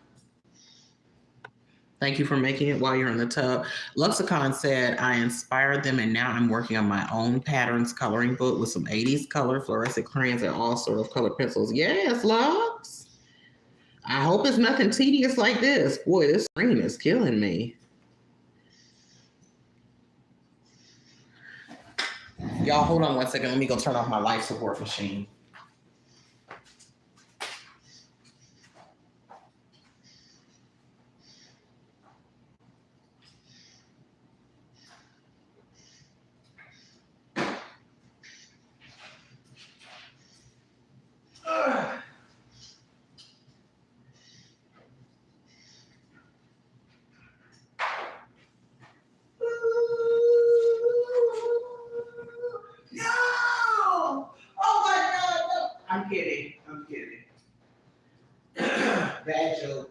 Thank you for making it while you're in the tub. Luxicon said, I inspired them and now I'm working on my own patterns coloring book with some 80s color, fluorescent crayons, and all sort of color pencils. Yes, Lux. I hope it's nothing tedious like this. Boy, this screen is killing me. Y'all, hold on one second. Let me go turn off my life support machine. No! Oh my God! No. I'm kidding. I'm kidding. Bad joke.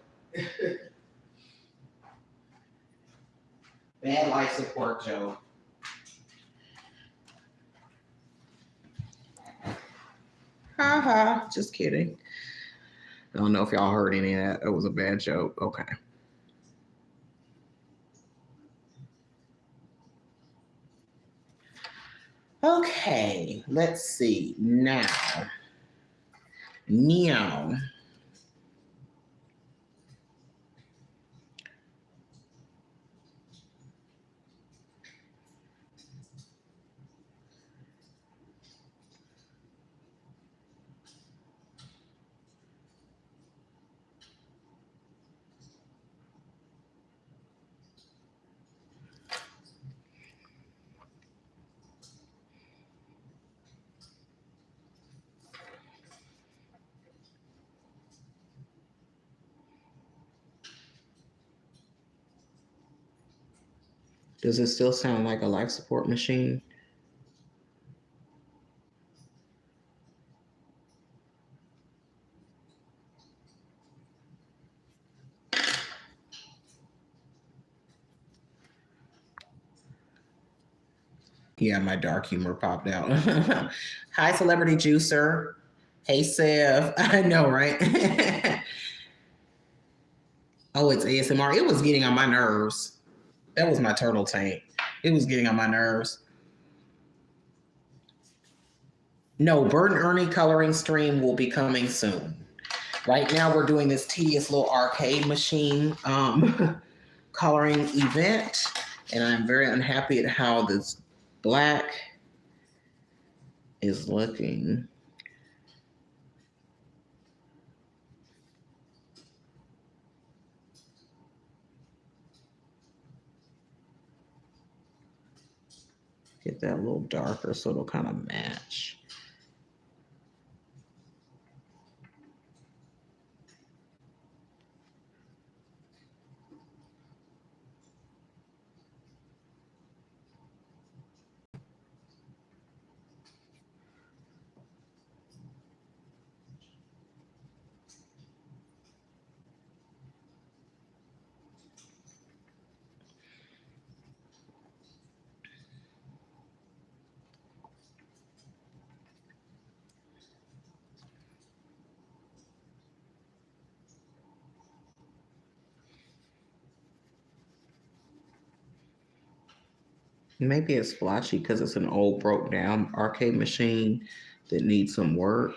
Bad life support joke. Ha. Just kidding. I don't know if y'all heard any of that. It was a bad joke. Okay. Okay, let's see. Now. Does it still sound like a life support machine? Yeah, my dark humor popped out. Hi, Celebrity Juicer. Hey, Sev. I know, right? Oh, it's ASMR. It was getting on my nerves. That was my turtle tank. It was getting on my nerves. No, Bert and Ernie coloring stream will be coming soon. Right now, we're doing this tedious little arcade machine coloring event, and I'm very unhappy at how this black is looking. Get that a little darker so it'll kind of match. Maybe it's splotchy because it's an old broke down arcade machine that needs some work.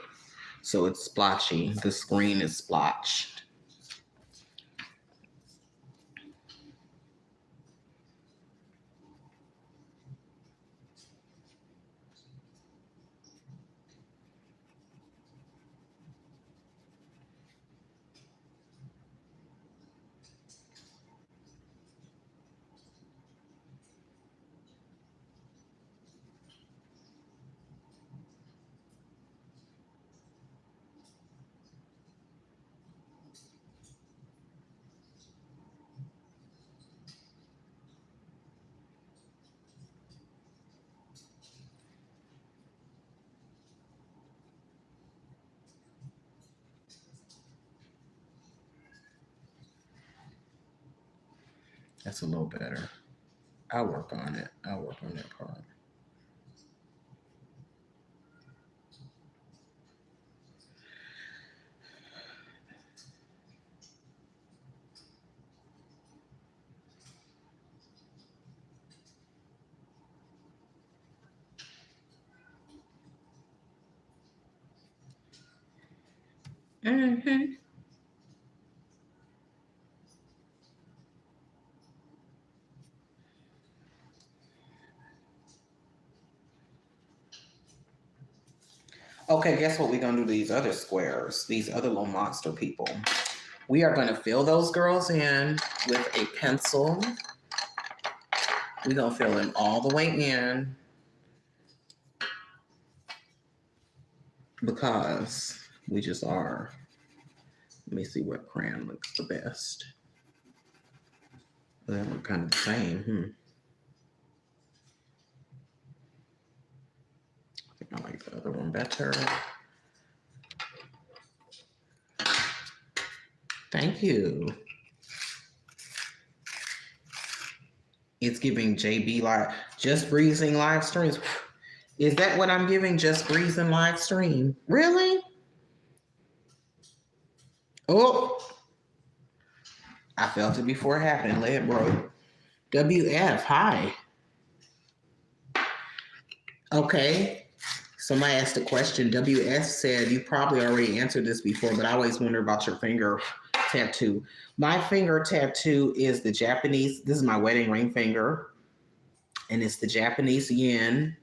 So it's splotchy. The screen is splotched. That's a little better. I'll work on it. I'll work on that part. Mm-hmm. Okay, guess what we're gonna do to these other squares, these other little monster people. We are gonna fill those girls in with a pencil. We're gonna fill them all the way in because we just are. Let me see what crayon looks the best. They look kind of the same. I think I like the other one better. Thank you. It's giving JB live, just breezing live streams. Is that what I'm giving? Just breezing live stream? Really? Oh, I felt it before it happened. Let it broke. WF, hi. Okay. Somebody asked a question. WS said, you probably already answered this before, but I always wonder about your finger tattoo. My finger tattoo is the Japanese, this is my wedding ring finger, and it's the Japanese yen.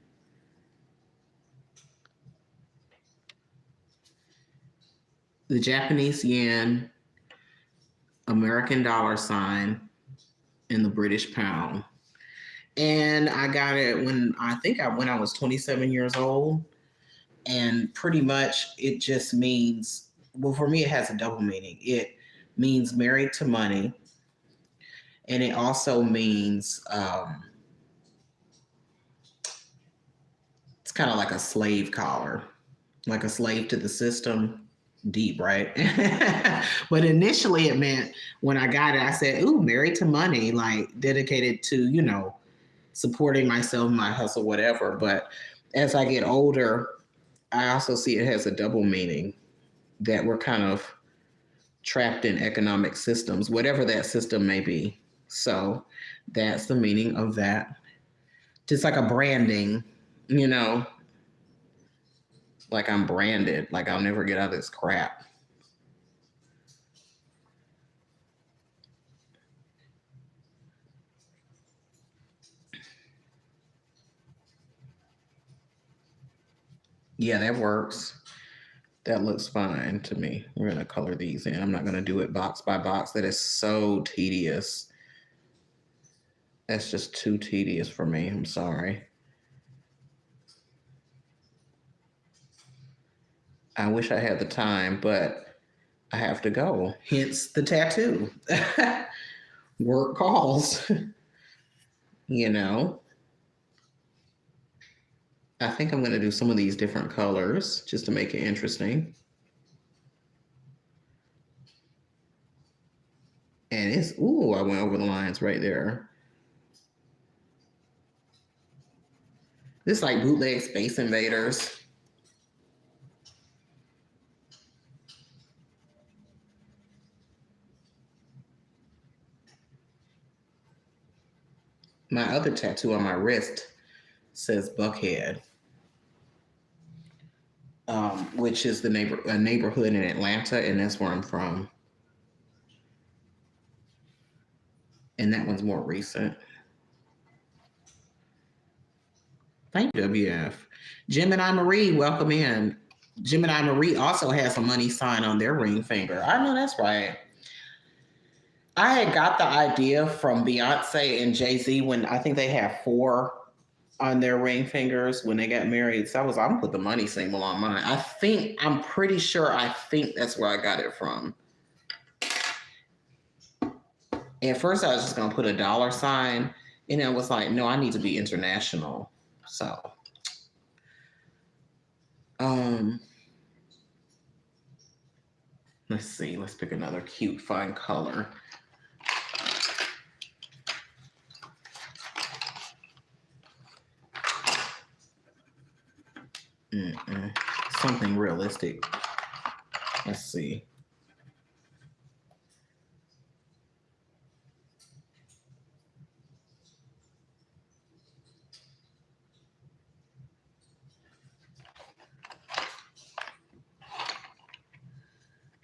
The Japanese yen, American dollar sign, and the British pound. And I got it when I was 27 years old. And pretty much it just means, well, for me, it has a double meaning. It means married to money. And it also means it's kind of like a slave collar, like a slave to the system. Deep, right? But initially it meant when I got it, I said, ooh, married to money, like dedicated to, supporting myself, my hustle, whatever. But as I get older, I also see it has a double meaning that we're kind of trapped in economic systems, whatever that system may be. So that's the meaning of that. Just like a branding, you know, like I'm branded, like I'll never get out of this crap. Yeah, that works. That looks fine to me. We're going to color these in. I'm not going to do it box by box. That is so tedious. That's just too tedious for me. I'm sorry. I wish I had the time, but I have to go. Hence the tattoo. Work calls, you know. I think I'm going to do some of these different colors just to make it interesting. And it's, ooh, I went over the lines right there. This is like bootleg Space Invaders. My other tattoo on my wrist says Buckhead, which is a neighborhood in Atlanta, and that's where I'm from. And that one's more recent. Thank you, WF. Gemini Marie, welcome in. Gemini Marie also has a money sign on their ring finger. I know that's right. I had got the idea from Beyonce and Jay-Z when I think they have 4 on their ring fingers when they got married. So I'm gonna put the money symbol on mine. I'm pretty sure I think that's where I got it from. At first I was just gonna put a dollar sign, and I was like, no, I need to be international. So let's see, let's pick another cute, fun color. Something realistic. Let's see.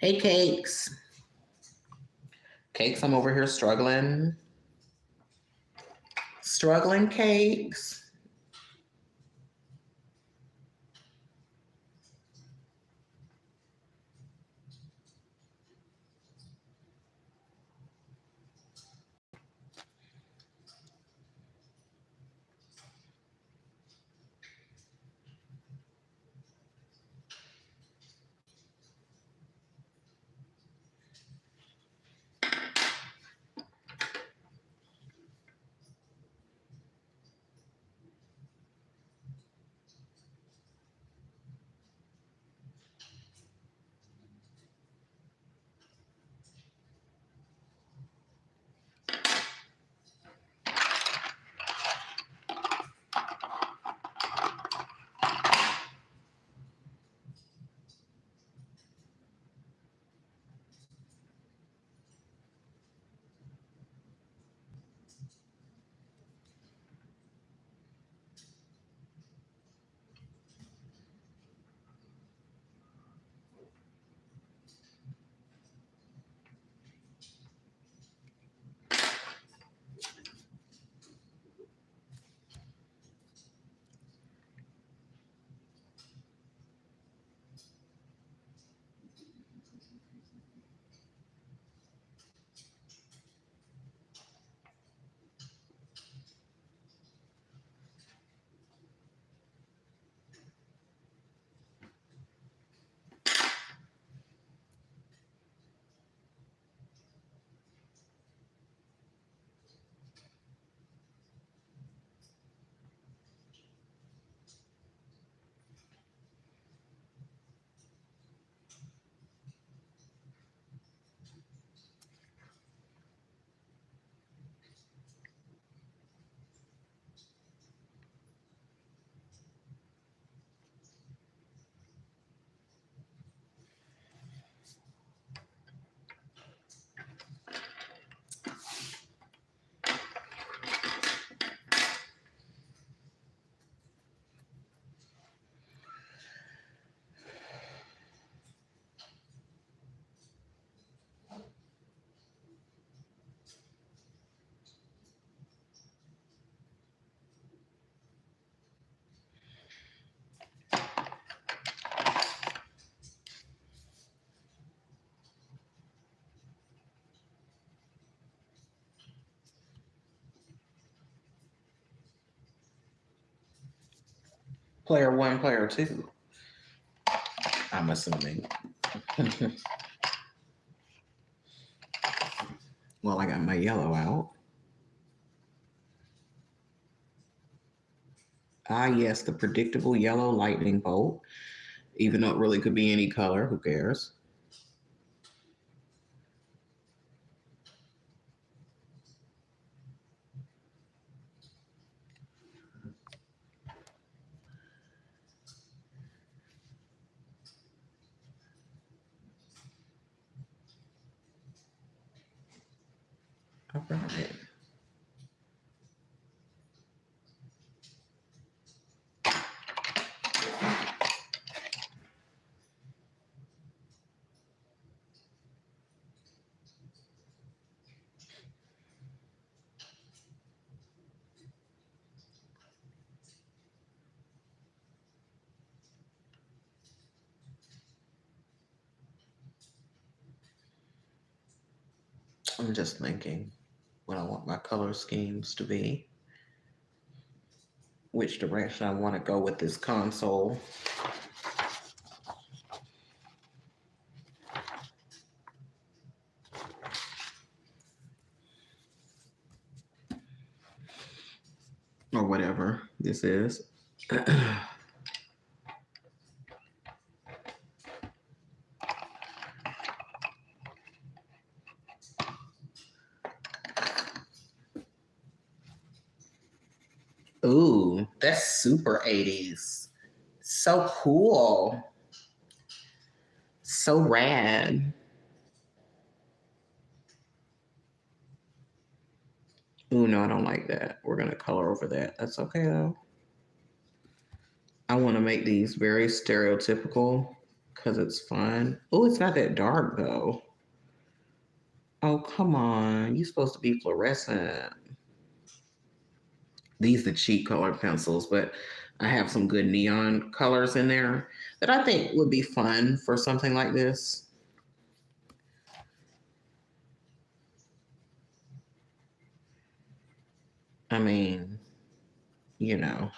Hey, Cakes. Cakes, I'm over here struggling. Struggling, Cakes. Player one, player two. I'm assuming. Well, I got my yellow out. Ah, yes, the predictable yellow lightning bolt. Even though it really could be any color, who cares? All right. I'm just thinking what I want my color schemes to be, which direction I want to go with this console. Or whatever this is. Ooh, that's super 80s. So cool. So rad. Ooh, no, I don't like that. We're going to color over that. That's okay, though. I want to make these very stereotypical because it's fun. Oh, it's not that dark though. Oh, come on. You're supposed to be fluorescent. These are cheap colored pencils, but I have some good neon colors in there that I think would be fun for something like this. I mean, you know.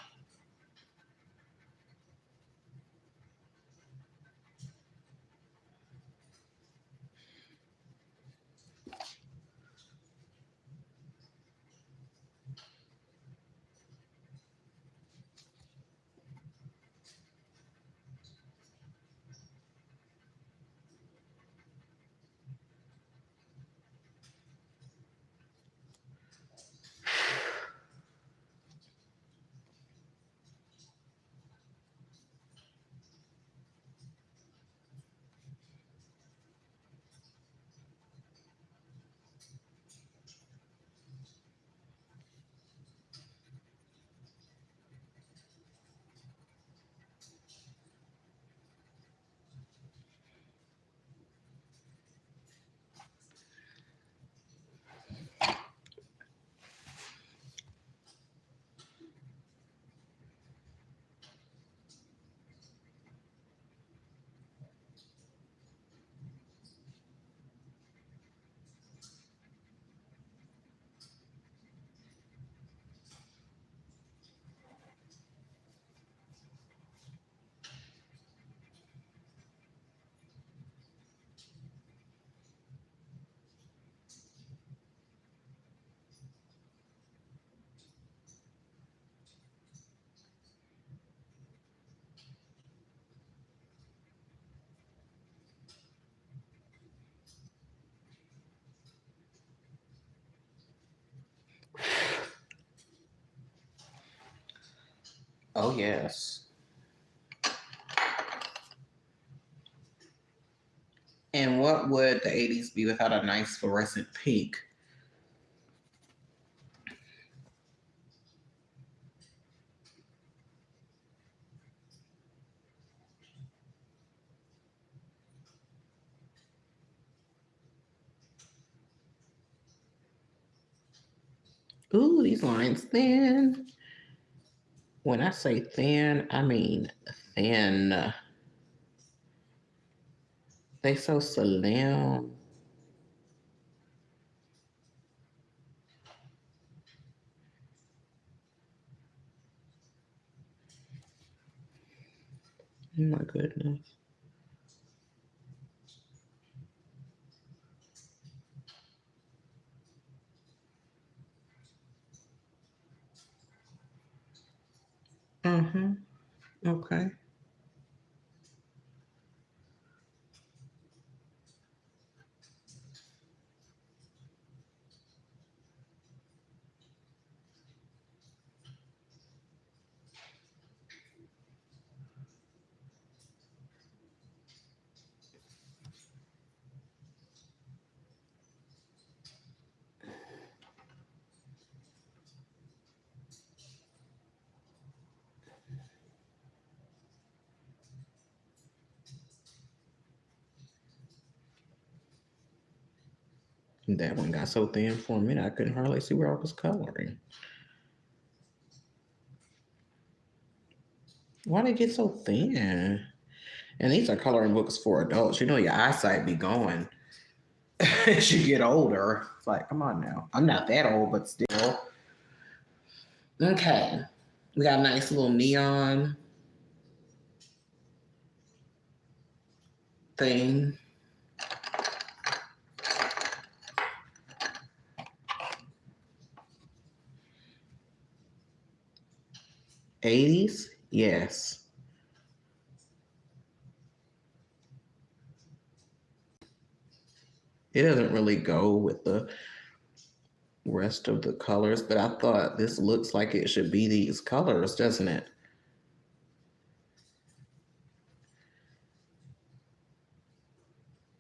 Oh, yes. And what would the 80s be without a nice fluorescent pink? Ooh, these lines thin. When I say thin, I mean thin. They so slim. Oh my goodness. Mm-hmm. Okay. That one got so thin for a minute I couldn't hardly see where I was coloring. Why did it get so thin? And these are coloring books for adults. You know your eyesight be going as you get older. It's like, come on now. I'm not that old, but still. Okay. We got a nice little neon thing. 80s? Yes. It doesn't really go with the rest of the colors, but I thought this looks like it should be these colors, doesn't it?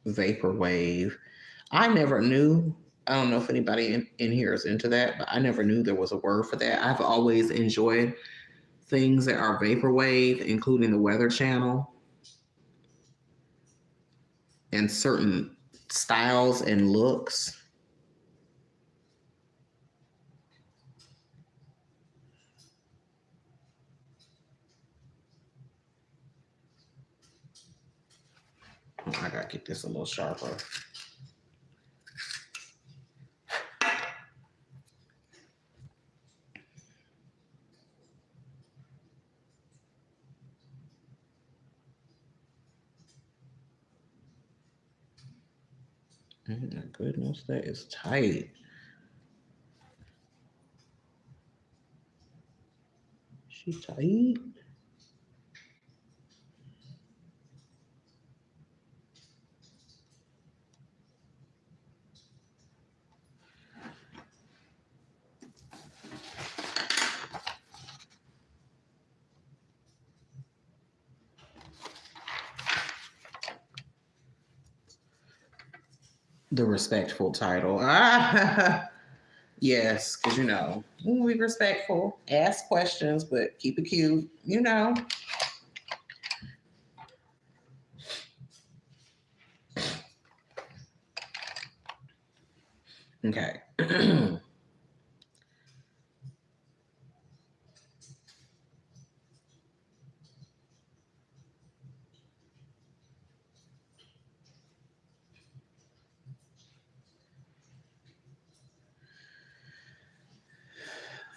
Vaporwave. I never knew. I don't know if anybody in here is into that, but I never knew there was a word for that. I've always enjoyed things that are vaporwave, including the Weather Channel. and certain styles and looks. I gotta get this a little sharper. Oh my goodness, that is tight. She tight. The respectful title. Yes, because be respectful, ask questions, but keep it cute. Okay.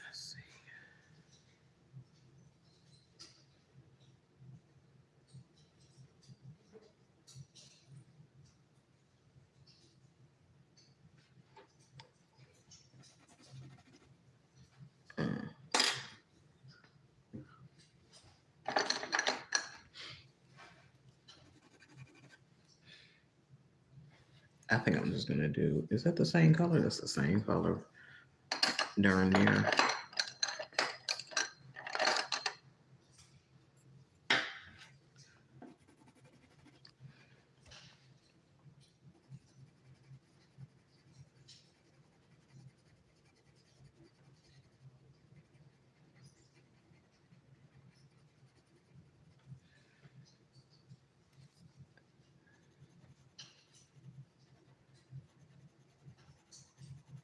Let's see. I think I'm just gonna do. Is that the same color? That's the same color. Darn near.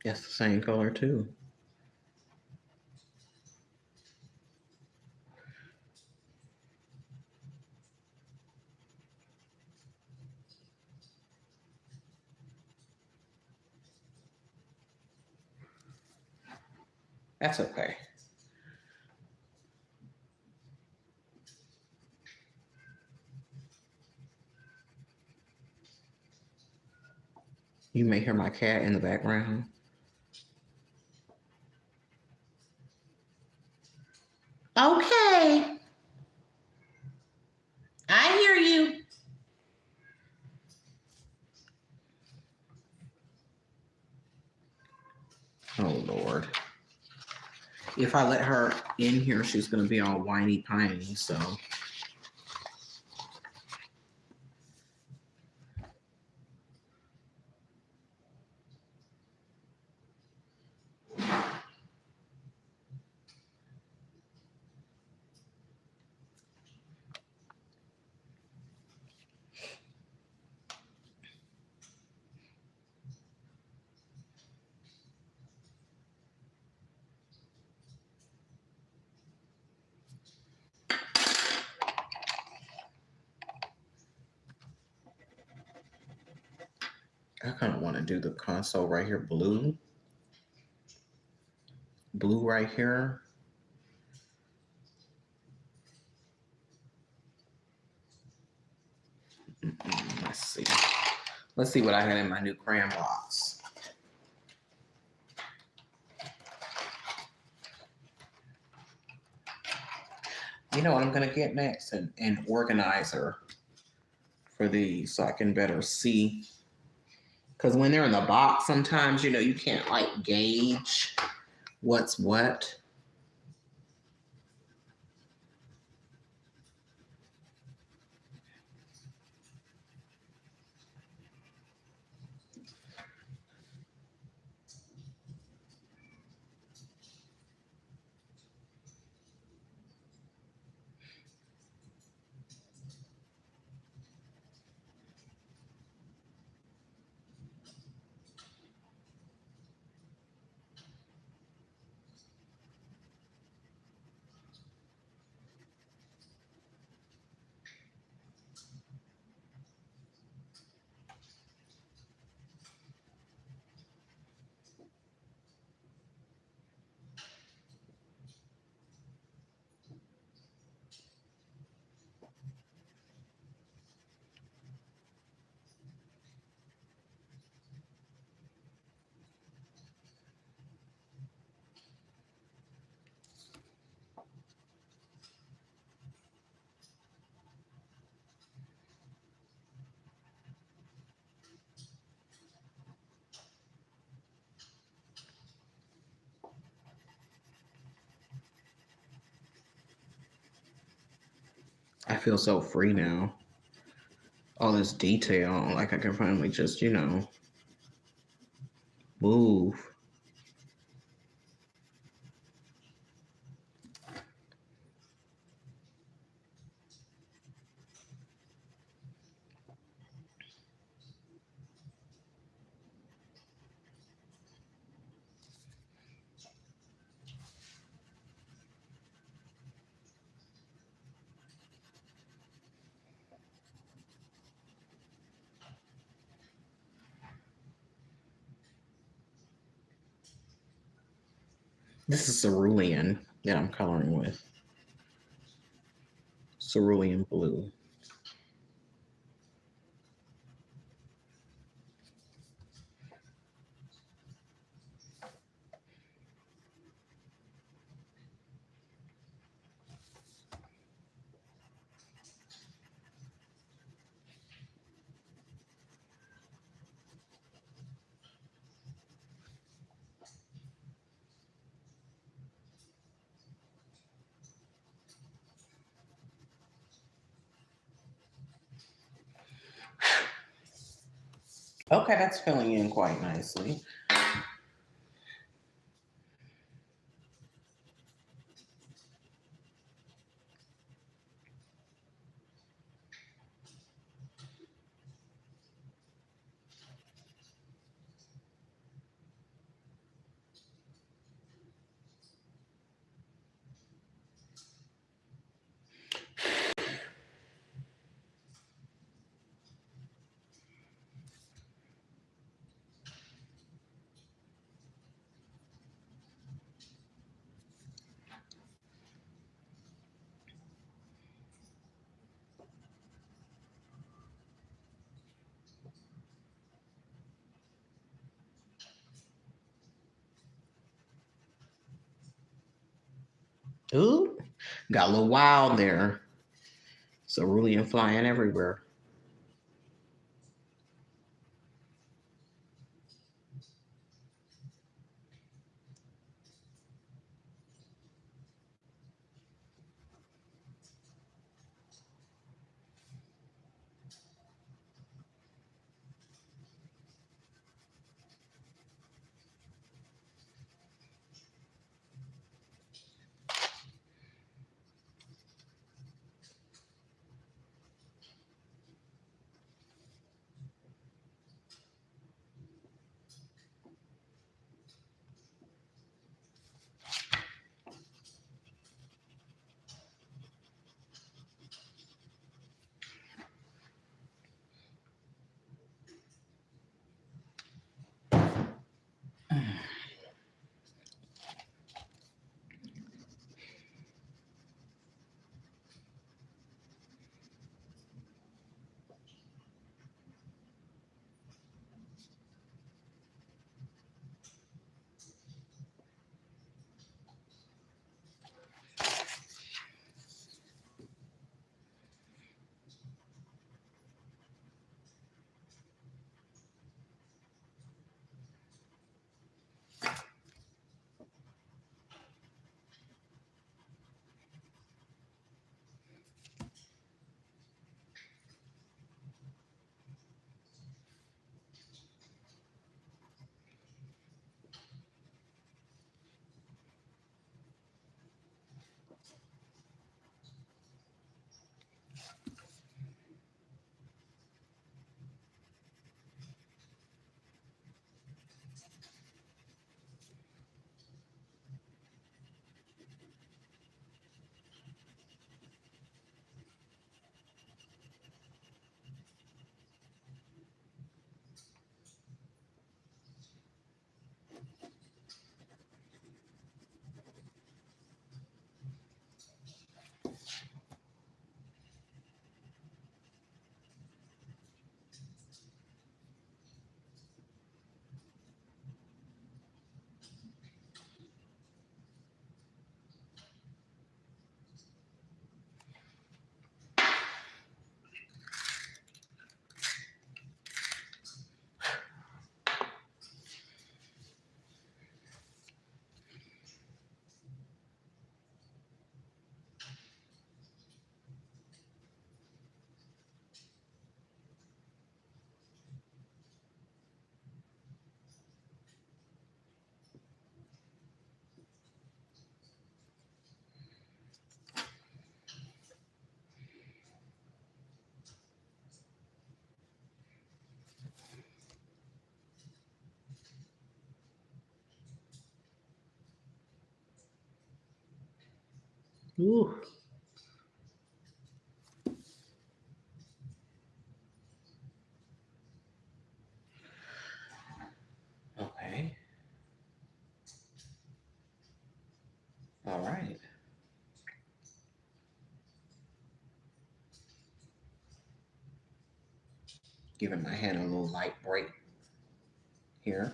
That's the same color too. That's okay. You may hear my cat in the background. Okay. I hear you. Oh Lord. If I let her in here, she's gonna be all whiny piney, so. I kind of want to do the console right here, blue. Blue right here. Let's see. Let's see what I had in my new crayon box. You know what I'm gonna get next? An organizer for these so I can better see. Because when they're in the box, sometimes you can't like gauge what's what. I feel so free now. All this detail, like I can finally just, move. This is cerulean that I'm coloring with. Cerulean blue. Okay, that's filling in quite nicely. Ooh, got a little wild there. Cerulean flying everywhere. Ooh. Okay. All right. Giving my hand a little light break here.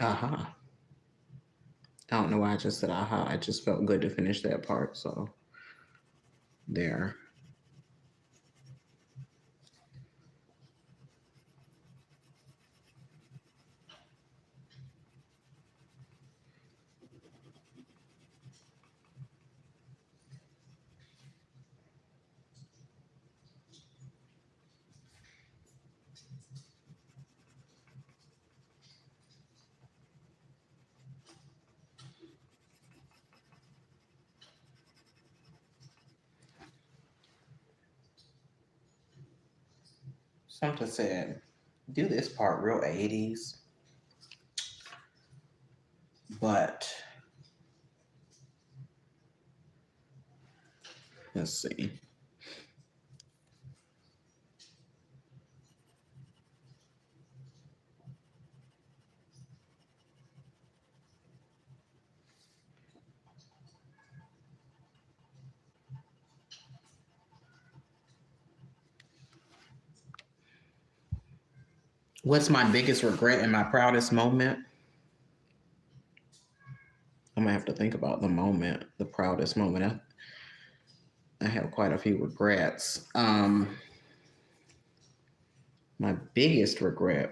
Aha. I don't know why I just said aha. I just felt good to finish that part. So there. Something said, do this part real 80s, but let's see. What's my biggest regret and my proudest moment? I'm gonna have to think about the moment, the proudest moment. I have quite a few regrets. My biggest regret.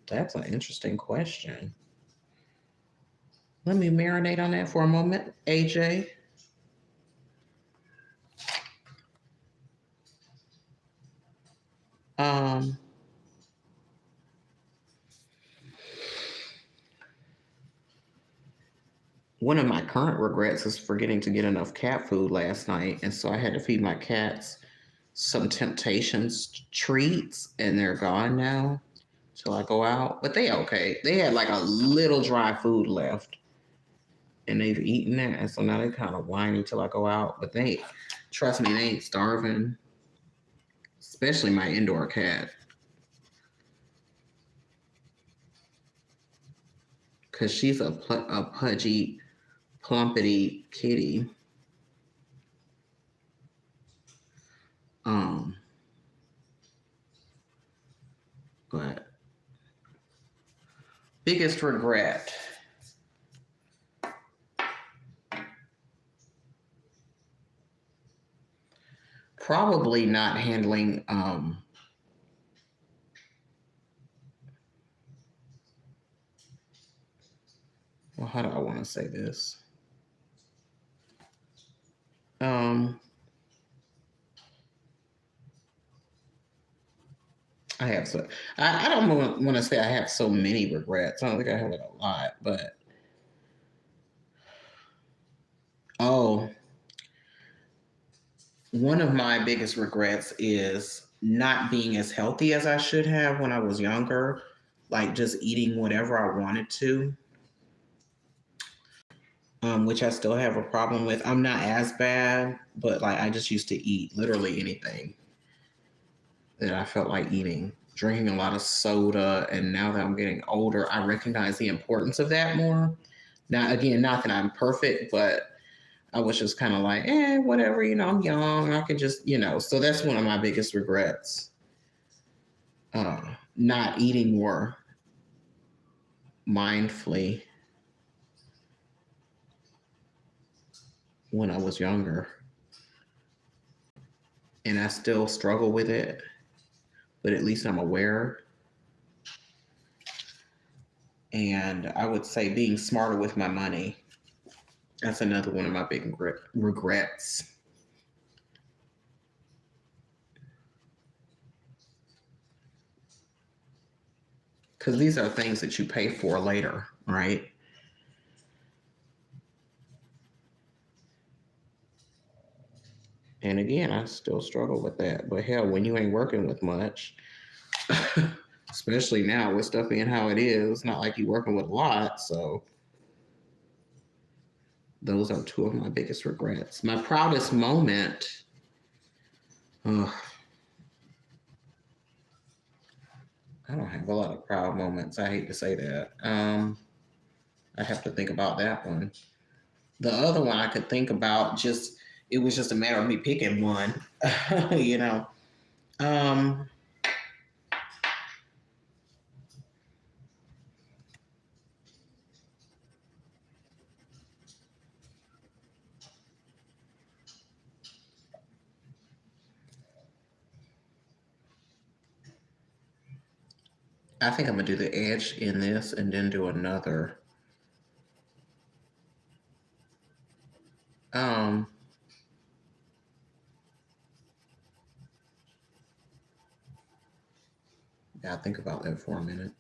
That's an interesting question. Let me marinate on that for a moment, AJ. Um, One of my current regrets is forgetting to get enough cat food last night, and so I had to feed my cats some Temptations treats, and they're gone now till I go out. But they okay. They had like a little dry food left, and they've eaten it, and so now they kind of whiny till I go out. But they, trust me, they ain't starving. Especially my indoor cat, cause she's a pudgy, plumpety kitty. Um, but biggest regret. Probably not handling well, how do I want to say this? Um I have so I don't want to say I have so many regrets. I don't think I have like a lot, but oh, one of my biggest regrets is not being as healthy as I should have when I was younger, like just eating whatever I wanted to, which I still have a problem with. I'm not as bad, but like I just used to eat literally anything that I felt like eating, drinking a lot of soda. And now that I'm getting older, I recognize the importance of that more. Now, again, not that I'm perfect, but I was just kind of like, whatever, I'm young. I could just, so that's one of my biggest regrets. Not eating more mindfully when I was younger. and I still struggle with it, but at least I'm aware. And I would say being smarter with my money. That's another one of my big regrets. Because these are things that you pay for later, right? And again, I still struggle with that. But hell, when you ain't working with much, especially now with stuff being how it is, not like you working with a lot. So those are two of my biggest regrets. My proudest moment, ugh, I don't have a lot of proud moments. I hate to say that. I have to think about that one. The other one I could think about, just it was just a matter of me picking one. you know. Um, I think I'm gonna do the edge in this and then do another. Um, yeah, think about that for a minute.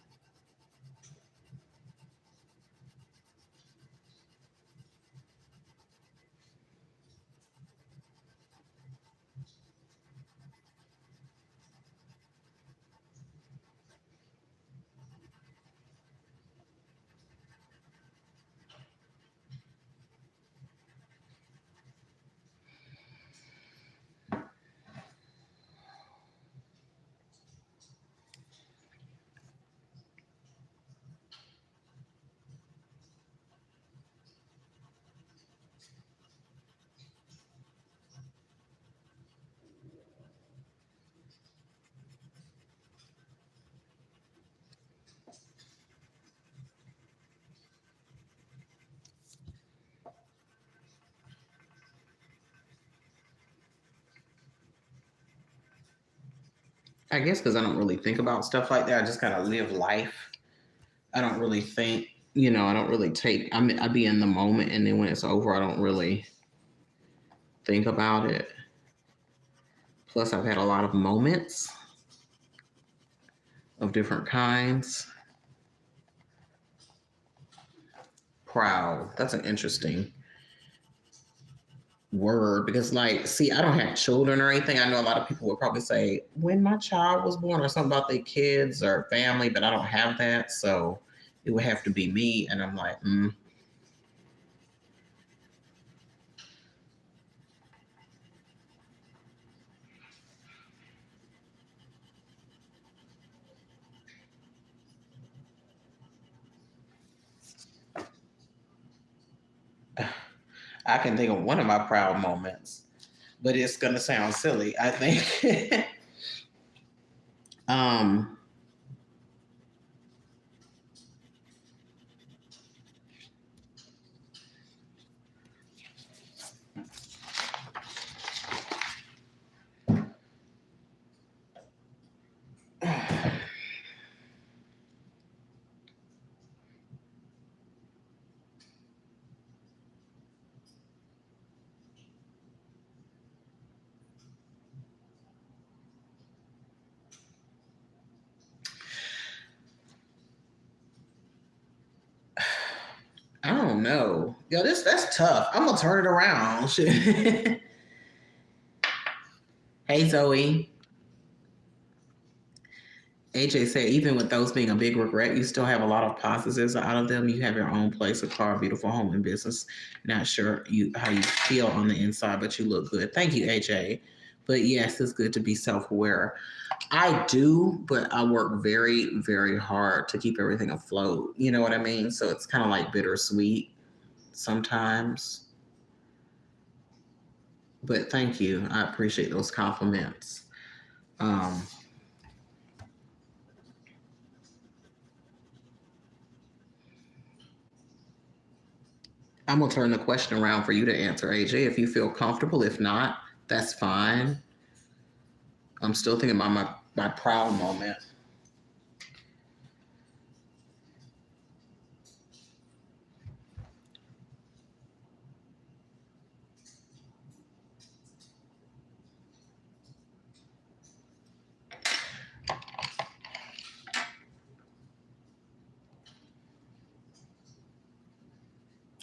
I guess because I don't really think about stuff like that. I just kind of live life. I don't really think, I don't really I be in the moment, and then when it's over, I don't really think about it. Plus, I've had a lot of moments of different kinds. Proud. That's an interesting word because, like, see, I don't have children or anything. I know a lot of people would probably say when my child was born or something about their kids or family, but I don't have that. So it would have to be me. And I'm like, I can think of one of my proud moments, but it's going to sound silly, I think. um, I don't know. Yo, that's tough. I'm gonna turn it around. Hey Zoe. AJ said, even with those being a big regret, you still have a lot of positives out of them. You have your own place, a car, beautiful home, and business. Not sure how you feel on the inside, but you look good. Thank you, AJ. But yes, it's good to be self-aware. I do, but I work very, very hard to keep everything afloat. You know what I mean? So it's kind of like bittersweet sometimes. But thank you. I appreciate those compliments. Um, I'm gonna turn the question around for you to answer, AJ, if you feel comfortable. If not, that's fine. I'm still thinking about my proud moment.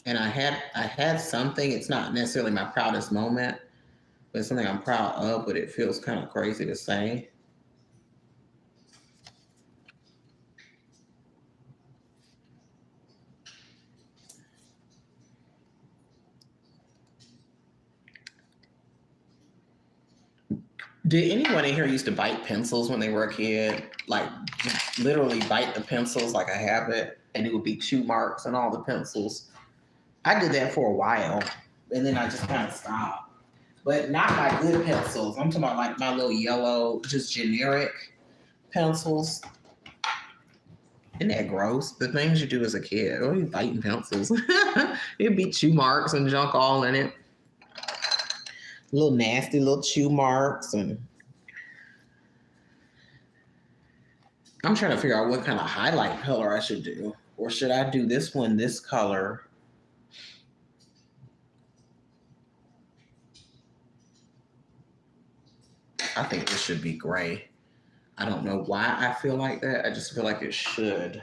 And I had something. It's not necessarily my proudest moment, but it's something I'm proud of. But it feels kind of crazy to say. Did anyone in here used to bite pencils when they were a kid? Like just literally bite the pencils like a habit, and it would be chew marks on all the pencils. I did that for a while, and then I just kind of stopped. But not my good pencils. I'm talking about like my little yellow, just generic pencils. Isn't that gross? The things you do as a kid. Oh, you biting pencils. It'd be chew marks and junk all in it. Little nasty little chew marks. And I'm trying to figure out what kind of highlight color I should do. Or should I do this one, this color? I think this should be gray. I don't know why I feel like that. I just feel like it should.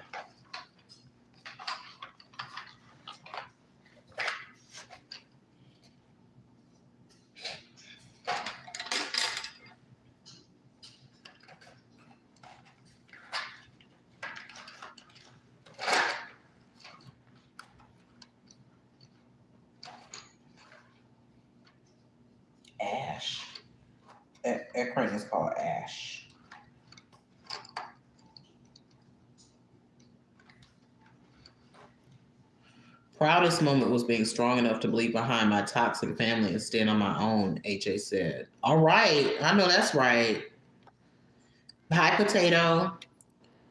Ash. That cream is called ash. Proudest moment was being strong enough to leave behind my toxic family and stand on my own, HA said. All right. I know that's right. Hi, Potato.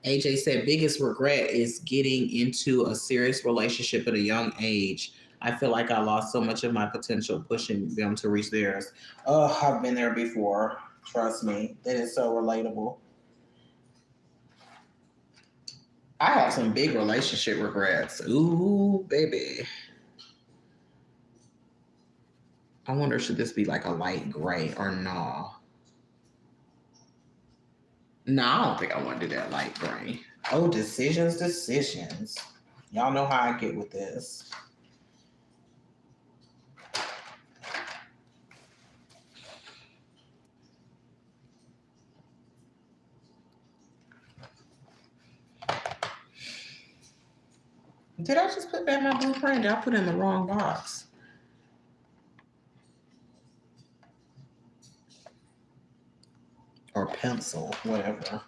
AJ said, biggest regret is getting into a serious relationship at a young age. I feel like I lost so much of my potential pushing them to reach theirs. Oh, I've been there before. Trust me. It is so relatable. I have some big relationship regrets. Ooh, baby. I wonder, should this be like a light gray or no? No, I don't think I want to do that light gray. Oh, decisions. Y'all know how I get with this. Did I just put back my blueprint? Did I put it in the wrong box? Or pencil, whatever.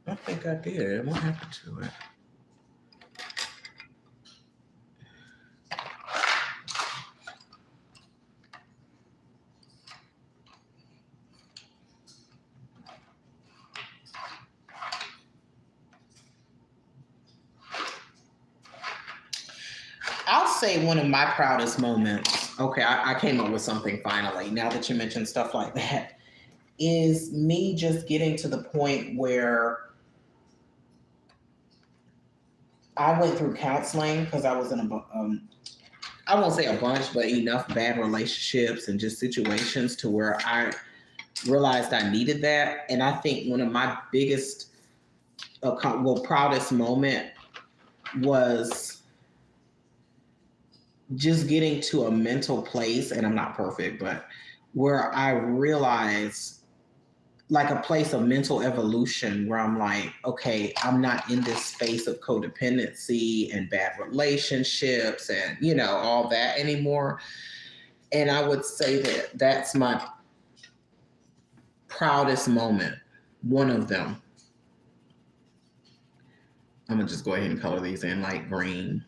I think I did. What happened to it? I'll say one of my proudest moments. Okay, I came up with something finally. Now that you mentioned stuff like that, is me just getting to the point where I went through counseling because I was in I won't say a bunch, but enough bad relationships and just situations to where I realized I needed that. And I think one of my biggest, proudest moment was just getting to a mental place, and I'm not perfect, but where I realized like a place of mental evolution where I'm like, okay, I'm not in this space of codependency and bad relationships and, all that anymore. And I would say that that's my proudest moment, one of them. I'm going to just go ahead and color these in light green.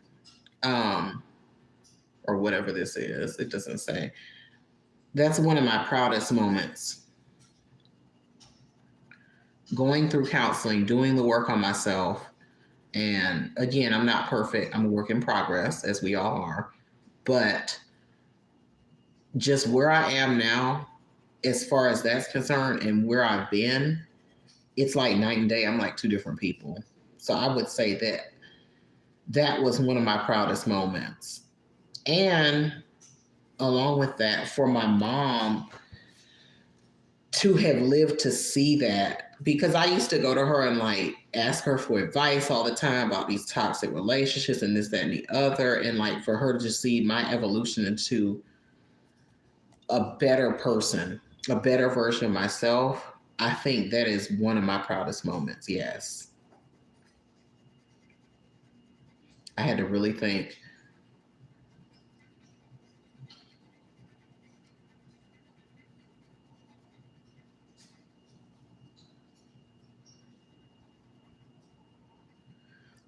Or whatever this is. It doesn't say. That's one of my proudest moments. Going through counseling, doing the work on myself. And again, I'm not perfect. I'm a work in progress, as we all are. But just where I am now, as far as that's concerned, and where I've been, it's like night and day. I'm like two different people. So I would say that that was one of my proudest moments. And along with that, for my mom to have lived to see that, because I used to go to her and like ask her for advice all the time about these toxic relationships and this, that, and the other. And like for her to just see my evolution into a better person, a better version of myself, I think that is one of my proudest moments. Yes. I had to really think.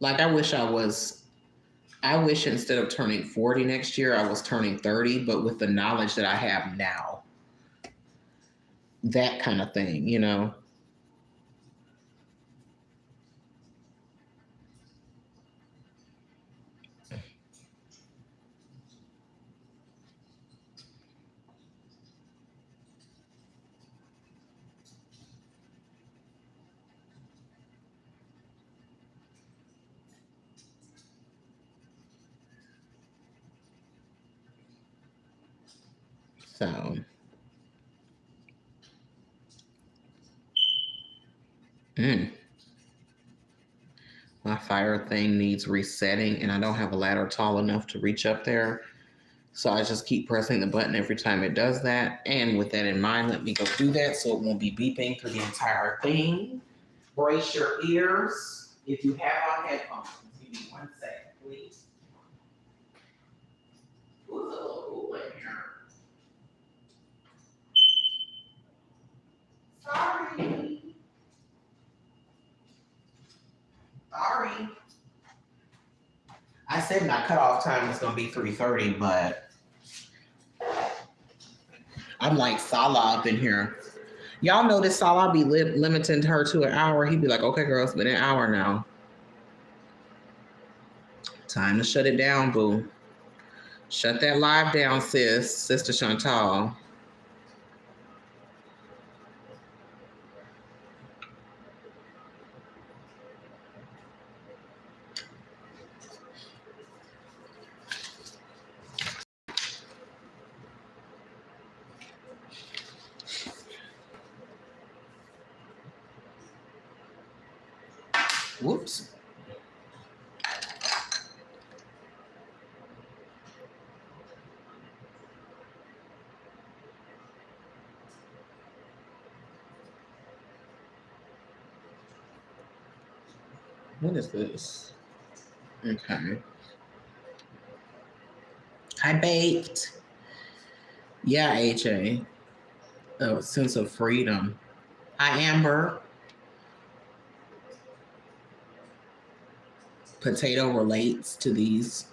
Like I wish instead of turning 40 next year, I was turning 30, but with the knowledge that I have now. That kind of thing, you know? So, mm, my fire thing needs resetting, and I don't have a ladder tall enough to reach up there. So I just keep pressing the button every time it does that. And with that in mind, let me go do that so it won't be beeping through the entire thing. Brace your ears if you have on headphones. Give me 1 second, please. Ooh, it's a little cool in here. Sorry. Sorry. I said my cutoff time was gonna be 3:30, but I'm like Salah up in here. Y'all notice Salah be limiting her to an hour. He'd be like, "Okay, girl, it's been an hour now. Time to shut it down, boo. Shut that live down, sis, Sister Chantal." Whoops. What is this? Okay. I baked. Yeah, AJ. A sense of freedom. Hi, Amber. Potato relates to these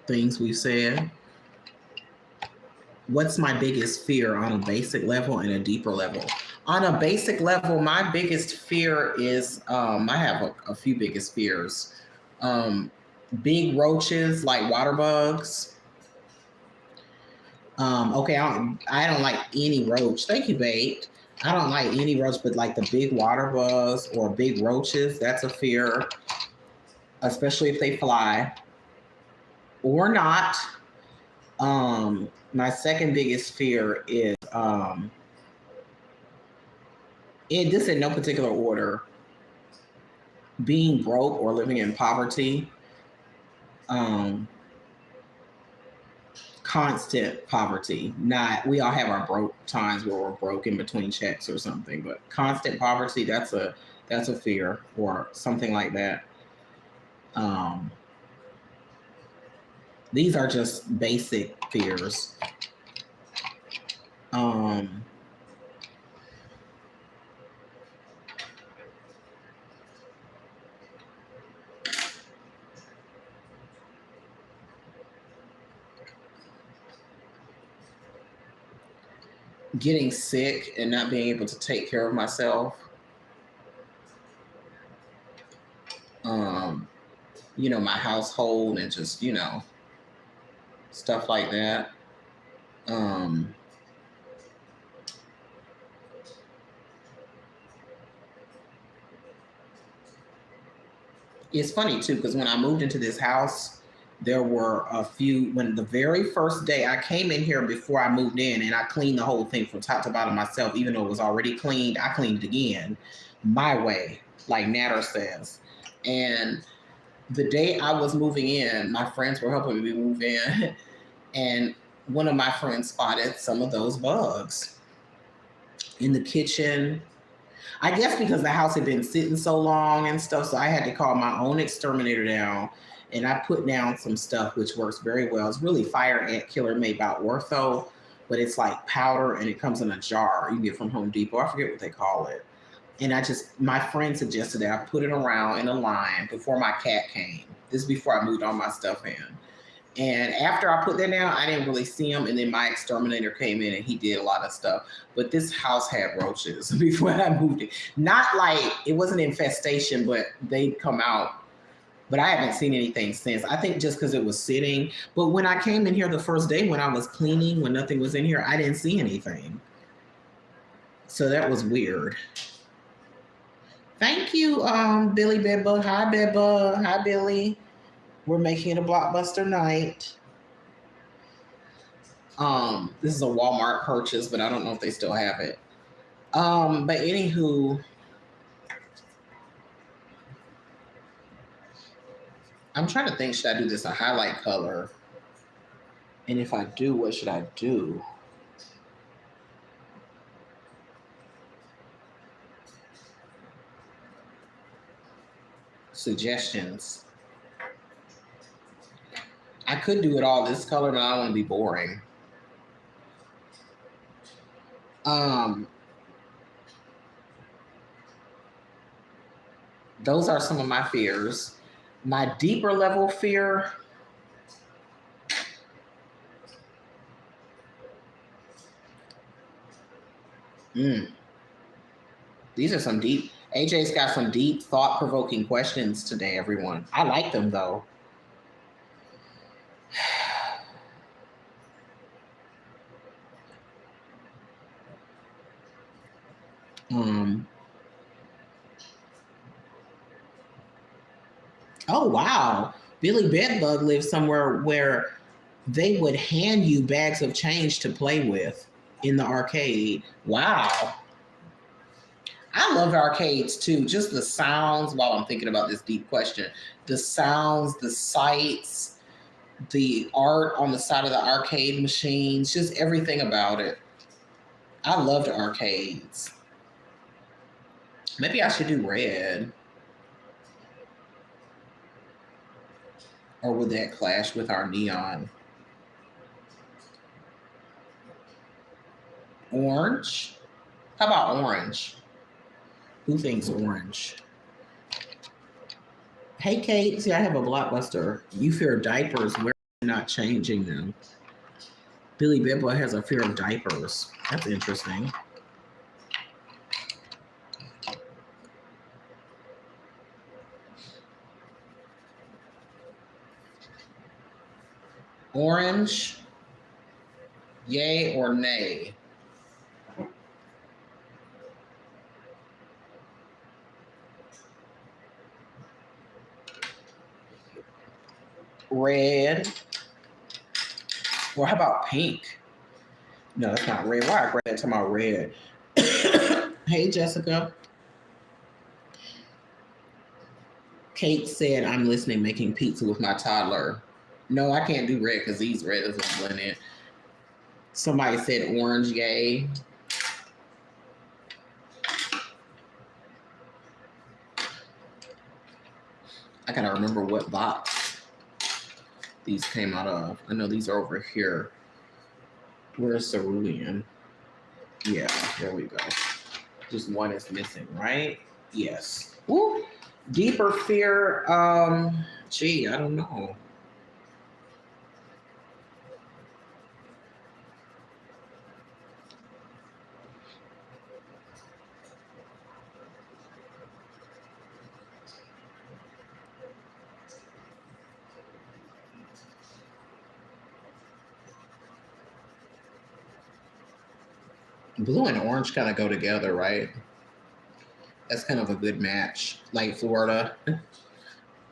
things we've said. What's my biggest fear on a basic level and a deeper level? On a basic level, my biggest fear is I have a few biggest fears. Um, Big roaches like water bugs. Okay, I don't like any roach. Thank you, babe. I don't like any roach, but like the big water bugs or big roaches, that's a fear, especially if they fly or not. My second biggest fear is this in no particular order, being broke or living in poverty. Um, Constant poverty. Not we all have our broke times where we're broke in between checks or something, but constant poverty, that's a fear or something like that. Um, these are just basic fears. Um, Getting sick and not being able to take care of myself. Um, my household and just, stuff like that. Um, it's funny too because when I moved into this house, there were a few. When the very first day I came in here before I moved in, and I cleaned the whole thing from top to bottom myself, even though it was already cleaned. I cleaned it again, my way, like Natter says. And the day I was moving in, my friends were helping me move in, and one of my friends spotted some of those bugs in the kitchen. I guess because the house had been sitting so long and stuff, so I had to call my own exterminator down, and I put down some stuff which works very well. It's really fire ant killer made by Ortho, but it's like powder and it comes in a jar you can get from Home Depot. I forget what they call it. And my friend suggested that I put it around in a line before my cat came. This is before I moved all my stuff in. And after I put that down, I didn't really see him. And then my exterminator came in and he did a lot of stuff. But this house had roaches before I moved it. Not like it wasn't infestation, but they'd come out. But I haven't seen anything since. I think just because it was sitting. But when I came in here the first day when I was cleaning, when nothing was in here, I didn't see anything. So that was weird. Thank you, Billy Bedbug. Hi, Bedbug. Hi, Billy. We're making it a blockbuster night. This is a Walmart purchase, but I don't know if they still have it. But anywho, I'm trying to think, should I do this a highlight color? And if I do, what should I do? Suggestions. I could do it all this color, but I don't want to be boring. Those are some of my fears. My deeper level fear. These are some deep. AJ's got some deep, thought provoking questions today, everyone. I like them though. Oh wow. Billy Bedbug lives somewhere where they would hand you bags of change to play with in the arcade. Wow. I love arcades too. Just the sounds while I'm thinking about this deep question. The sounds, the sights, the art on the side of the arcade machines, just everything about it. I loved arcades. Maybe I should do red. Or would that clash with our neon? Orange? How about orange? Who thinks orange? Hey, Kate. See, I have a blockbuster. You fear diapers. We're not changing them. Billy Bedbug has a fear of diapers. That's interesting. Orange, yay or nay? Red. Or how about pink? No, that's not red. Why are red talking about red? Hey, Jessica. Kate said, I'm listening, making pizza with my toddler. No, I can't do red because these red doesn't blend in. Somebody said orange, yay. I gotta remember what box these came out of. I know these are over here. Where's Cerulean? Yeah, there we go. Just one is missing, right? Yes. Woo. Deeper fear. Gee, I don't know. Blue and orange kind of go together, right? That's kind of a good match. Like Florida,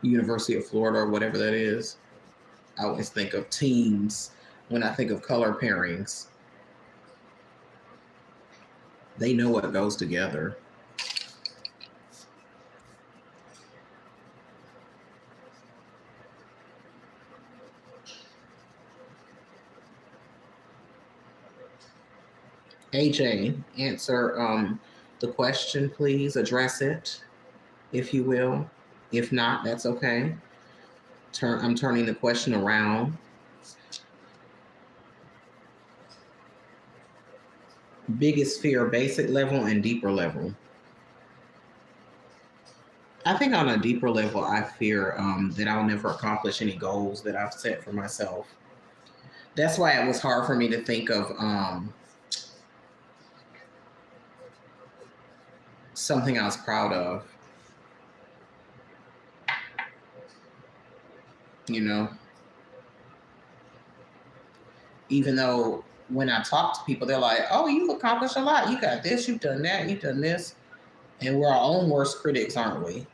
University of Florida, or whatever that is. I always think of teams when I think of color pairings. They know what goes together. AJ, answer the question, please. Address it, if you will. If not, that's okay. I'm turning the question around. Biggest fear, basic level and deeper level. I think on a deeper level, I fear that I'll never accomplish any goals that I've set for myself. That's why it was hard for me to think of something I was proud of. You know, even though when I talk to people, they're like, "Oh, you've accomplished a lot. You got this. You've done that. You've done this." And we're our own worst critics, aren't we?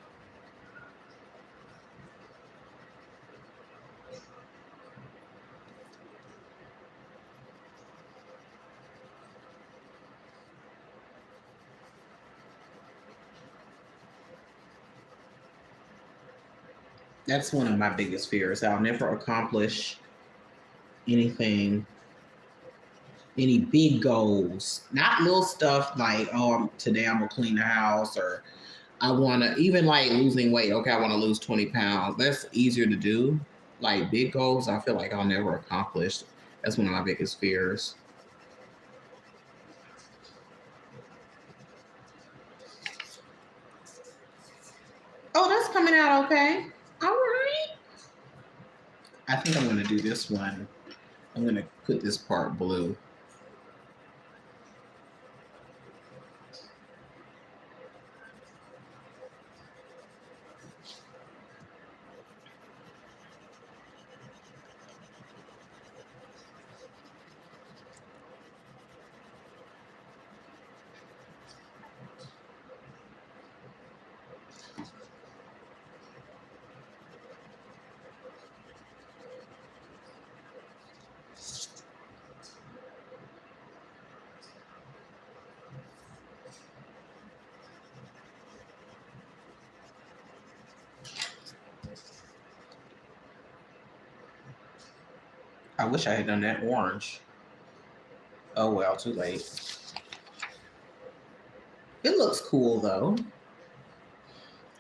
That's one of my biggest fears. I'll never accomplish anything, any big goals, not little stuff like, oh, today I'm gonna clean the house, or I wanna, even like losing weight. Okay, I wanna lose 20 pounds. That's easier to do. Like big goals, I feel like I'll never accomplish. That's one of my biggest fears. Oh, that's coming out okay. All right. I think I'm gonna do this one. I'm gonna put this part blue. I wish I had done that orange. Oh well, too late. It looks cool though.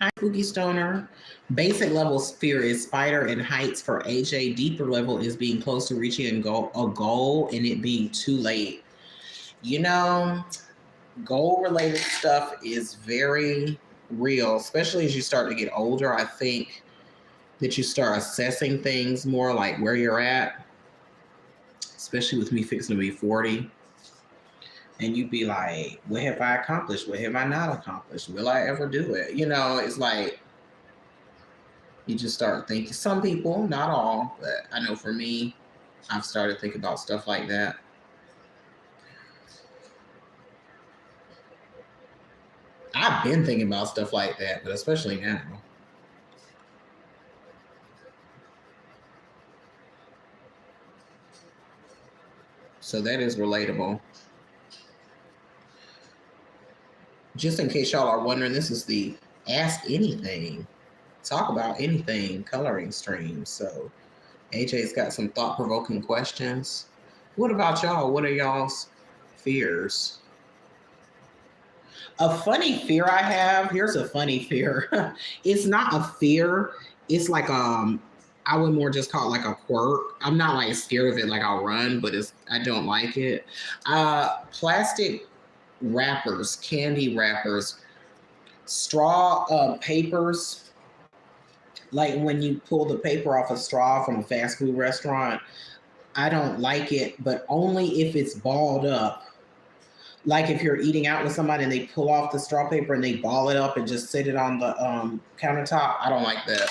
Hi, Spooky Stoner. Basic level sphere is spider and heights for AJ. Deeper level is being close to reaching a goal and it being too late. You know, goal related stuff is very real, especially as you start to get older. I think that you start assessing things more like where you're at, especially with me fixing to be 40. And you'd be like, what have I accomplished? What have I not accomplished? Will I ever do it? You know, it's like you just start thinking. Some people, not all, but I know for me, I've started thinking about stuff like that. I've been thinking about stuff like that, but especially now. So that is relatable. Just in case y'all are wondering, this is the Ask Anything, talk about anything coloring stream. So AJ's got some thought provoking questions. What about y'all? What are y'all's fears? A funny fear I have, here's a funny fear. It's not a fear, it's like I would more just call it like a quirk. I'm not like scared of it like I'll run, but it's I don't like it. Plastic wrappers, candy wrappers, straw papers, like when you pull the paper off a straw from a fast food restaurant. I don't like it, but only if it's balled up. Like if you're eating out with somebody and they pull off the straw paper and they ball it up and just sit it on the countertop, I don't like that.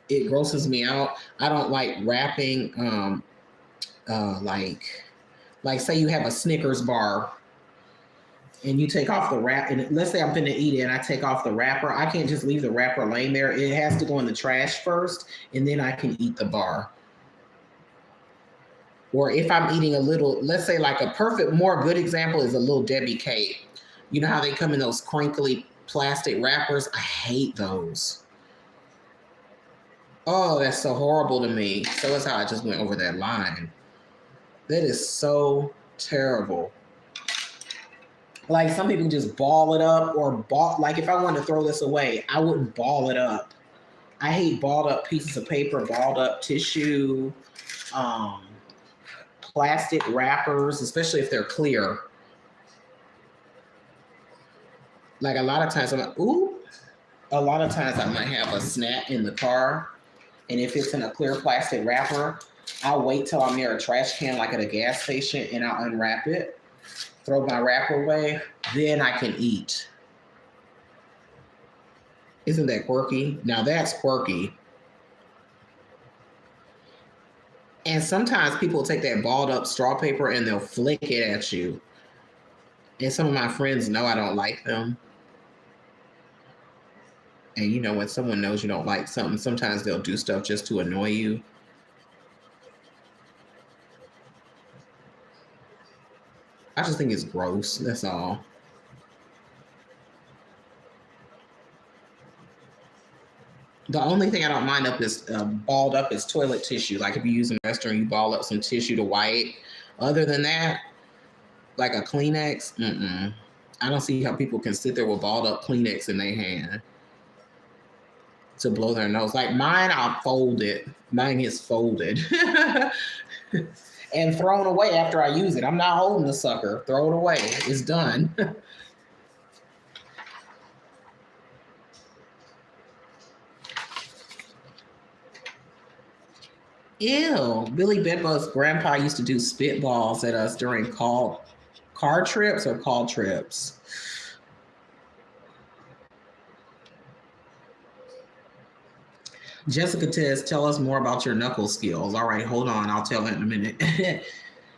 It grosses me out. I don't like wrapping like say you have a Snickers bar and you take off the wrap, and let's say I'm finna eat it and I take off the wrapper, I can't just leave the wrapper laying there. It has to go in the trash first, and then I can eat the bar. Or if I'm eating a little, let's say like a perfect, more good example is a little Debbie cake. You know how they come in those crinkly plastic wrappers? I hate those. Oh, that's so horrible to me. So that's how I just went over that line. That is so terrible. Like some people just ball it up or ball. Like if I wanted to throw this away, I wouldn't ball it up. I hate balled up pieces of paper, balled up tissue, um, plastic wrappers, especially if they're clear. Like a lot of times I'm like, ooh, a lot of times I might have a snack in the car. And if it's in a clear plastic wrapper, I'll wait till I'm near a trash can, like at a gas station, and I'll unwrap it, throw my wrapper away, then I can eat. Isn't that quirky? Now that's quirky. And sometimes people take that balled up straw paper and they'll flick it at you. And some of my friends know I don't like them. And you know, when someone knows you don't like something, sometimes they'll do stuff just to annoy you. I just think it's gross. That's all. The only thing I don't mind up is balled up is toilet tissue. Like if you use a restroom, you ball up some tissue to wipe. Other than that, like a Kleenex, I don't see how people can sit there with balled up Kleenex in their hand to blow their nose. Like mine, I'll fold it. Mine is folded and thrown away after I use it. I'm not holding the sucker. Throw it away. It's done. Ew. Billy Bedbug's grandpa used to do spitballs at us during car trips or call trips. Jessica says, tell us more about your knuckle skills. All right, hold on. I'll tell that in a minute.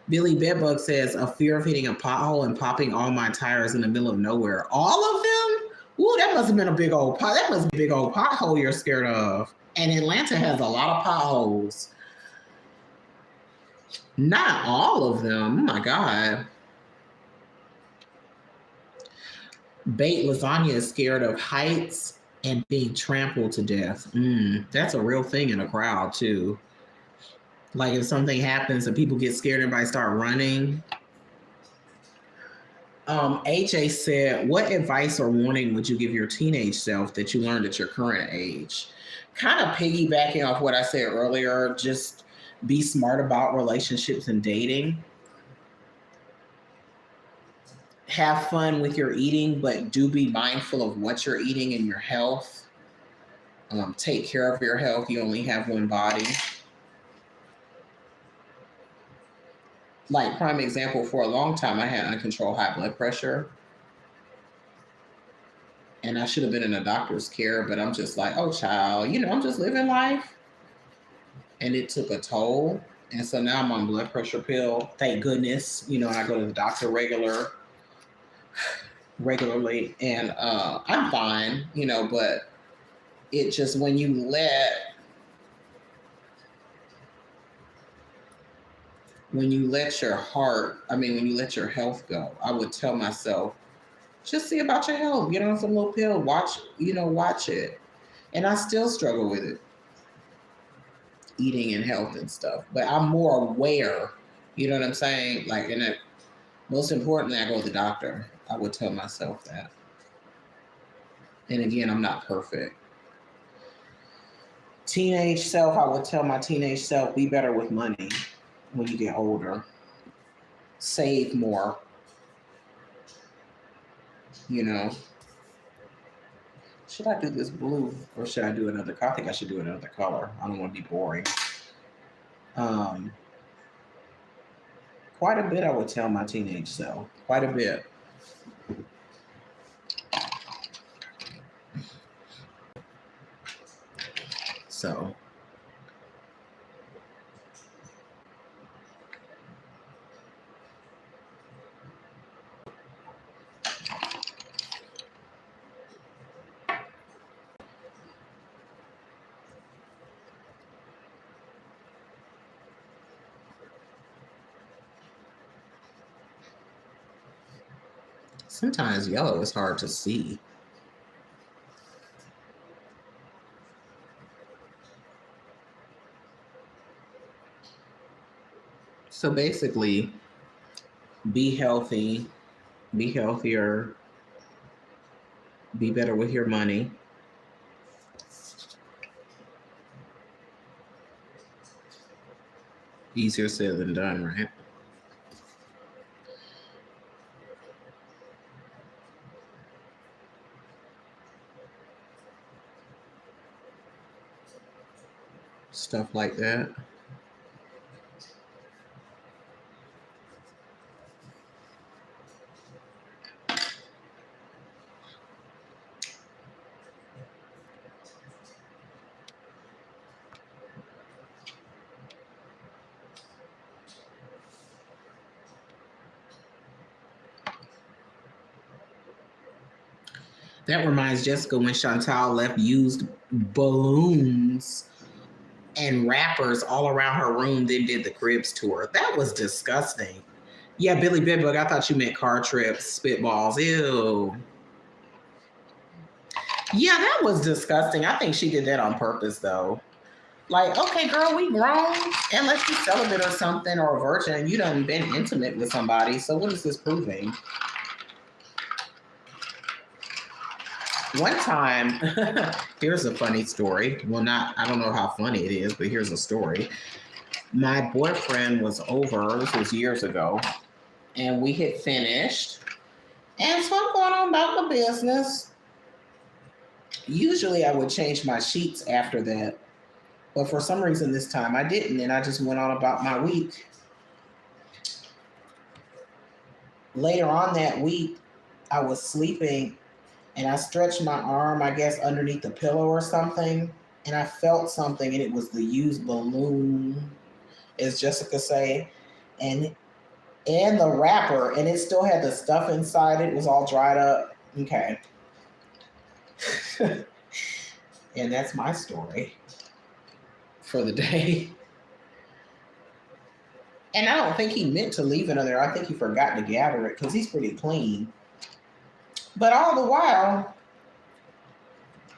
Billy Bedbug says, a fear of hitting a pothole and popping all my tires in the middle of nowhere. All of them? Ooh, that must have been a big old that must be a big old pothole you're scared of. And Atlanta has a lot of potholes. Not all of them. Oh my God. Bait Lasagna is scared of heights and being trampled to death. That's a real thing in a crowd too. Like if something happens and people get scared, everybody start running. AJ said, what advice or warning would you give your teenage self that you learned at your current age? Kind of piggybacking off what I said earlier, just be smart about relationships and dating. Have fun with your eating, but do be mindful of what you're eating and your health. Take care of your health. You only have one body. Like prime example, for a long time, I had uncontrolled high blood pressure. And I should have been in a doctor's care, but I'm just like, oh, child, I'm just living life. And it took a toll. And so now I'm on blood pressure pill. Thank goodness. I go to the doctor regularly. And I'm fine, but it just, when you let your when you let your health go, I would tell myself, just see about your health. Get on some little pill. Watch it. And I still struggle with it, eating and health and stuff. But I'm more aware. You know what I'm saying? Like, and most importantly, I go to the doctor. I would tell myself that. And again, I'm not perfect. Teenage self, I would tell my teenage self, be better with money when you get older. Save more. Should I do this blue or should I do another color? I think I should do another color. I don't want to be boring. Quite a bit I would tell my teenage self. Quite a bit. So Sometimes yellow is hard to see. So basically, be healthy, be healthier, be better with your money. Easier said than done, right? Stuff like that. That reminds Jessica when Chantal left used balloons and wrappers all around her room, then did the cribs tour. That was disgusting. Yeah, Billy Bedbug, I thought you meant car trips, spitballs. Ew. Yeah, that was disgusting. I think she did that on purpose, though. Like, okay, girl, we grown. Unless you celibate or something or a virgin, you done been intimate with somebody. So what is this proving? One time, here's a funny story. Well, not, I don't know how funny it is, but here's a story. My boyfriend was over, this was years ago, and we had finished. And so I'm going on about my business. Usually I would change my sheets after that. But for some reason this time I didn't, and I just went on about my week. Later on that week, I was sleeping and I stretched my arm, I guess, underneath the pillow or something, and I felt something, and it was the used balloon, as Jessica say, and the wrapper, and it still had the stuff inside. It was all dried up. Okay. And that's my story for the day. And I don't think he meant to leave it in there. I think he forgot to gather it because he's pretty clean. But all the while,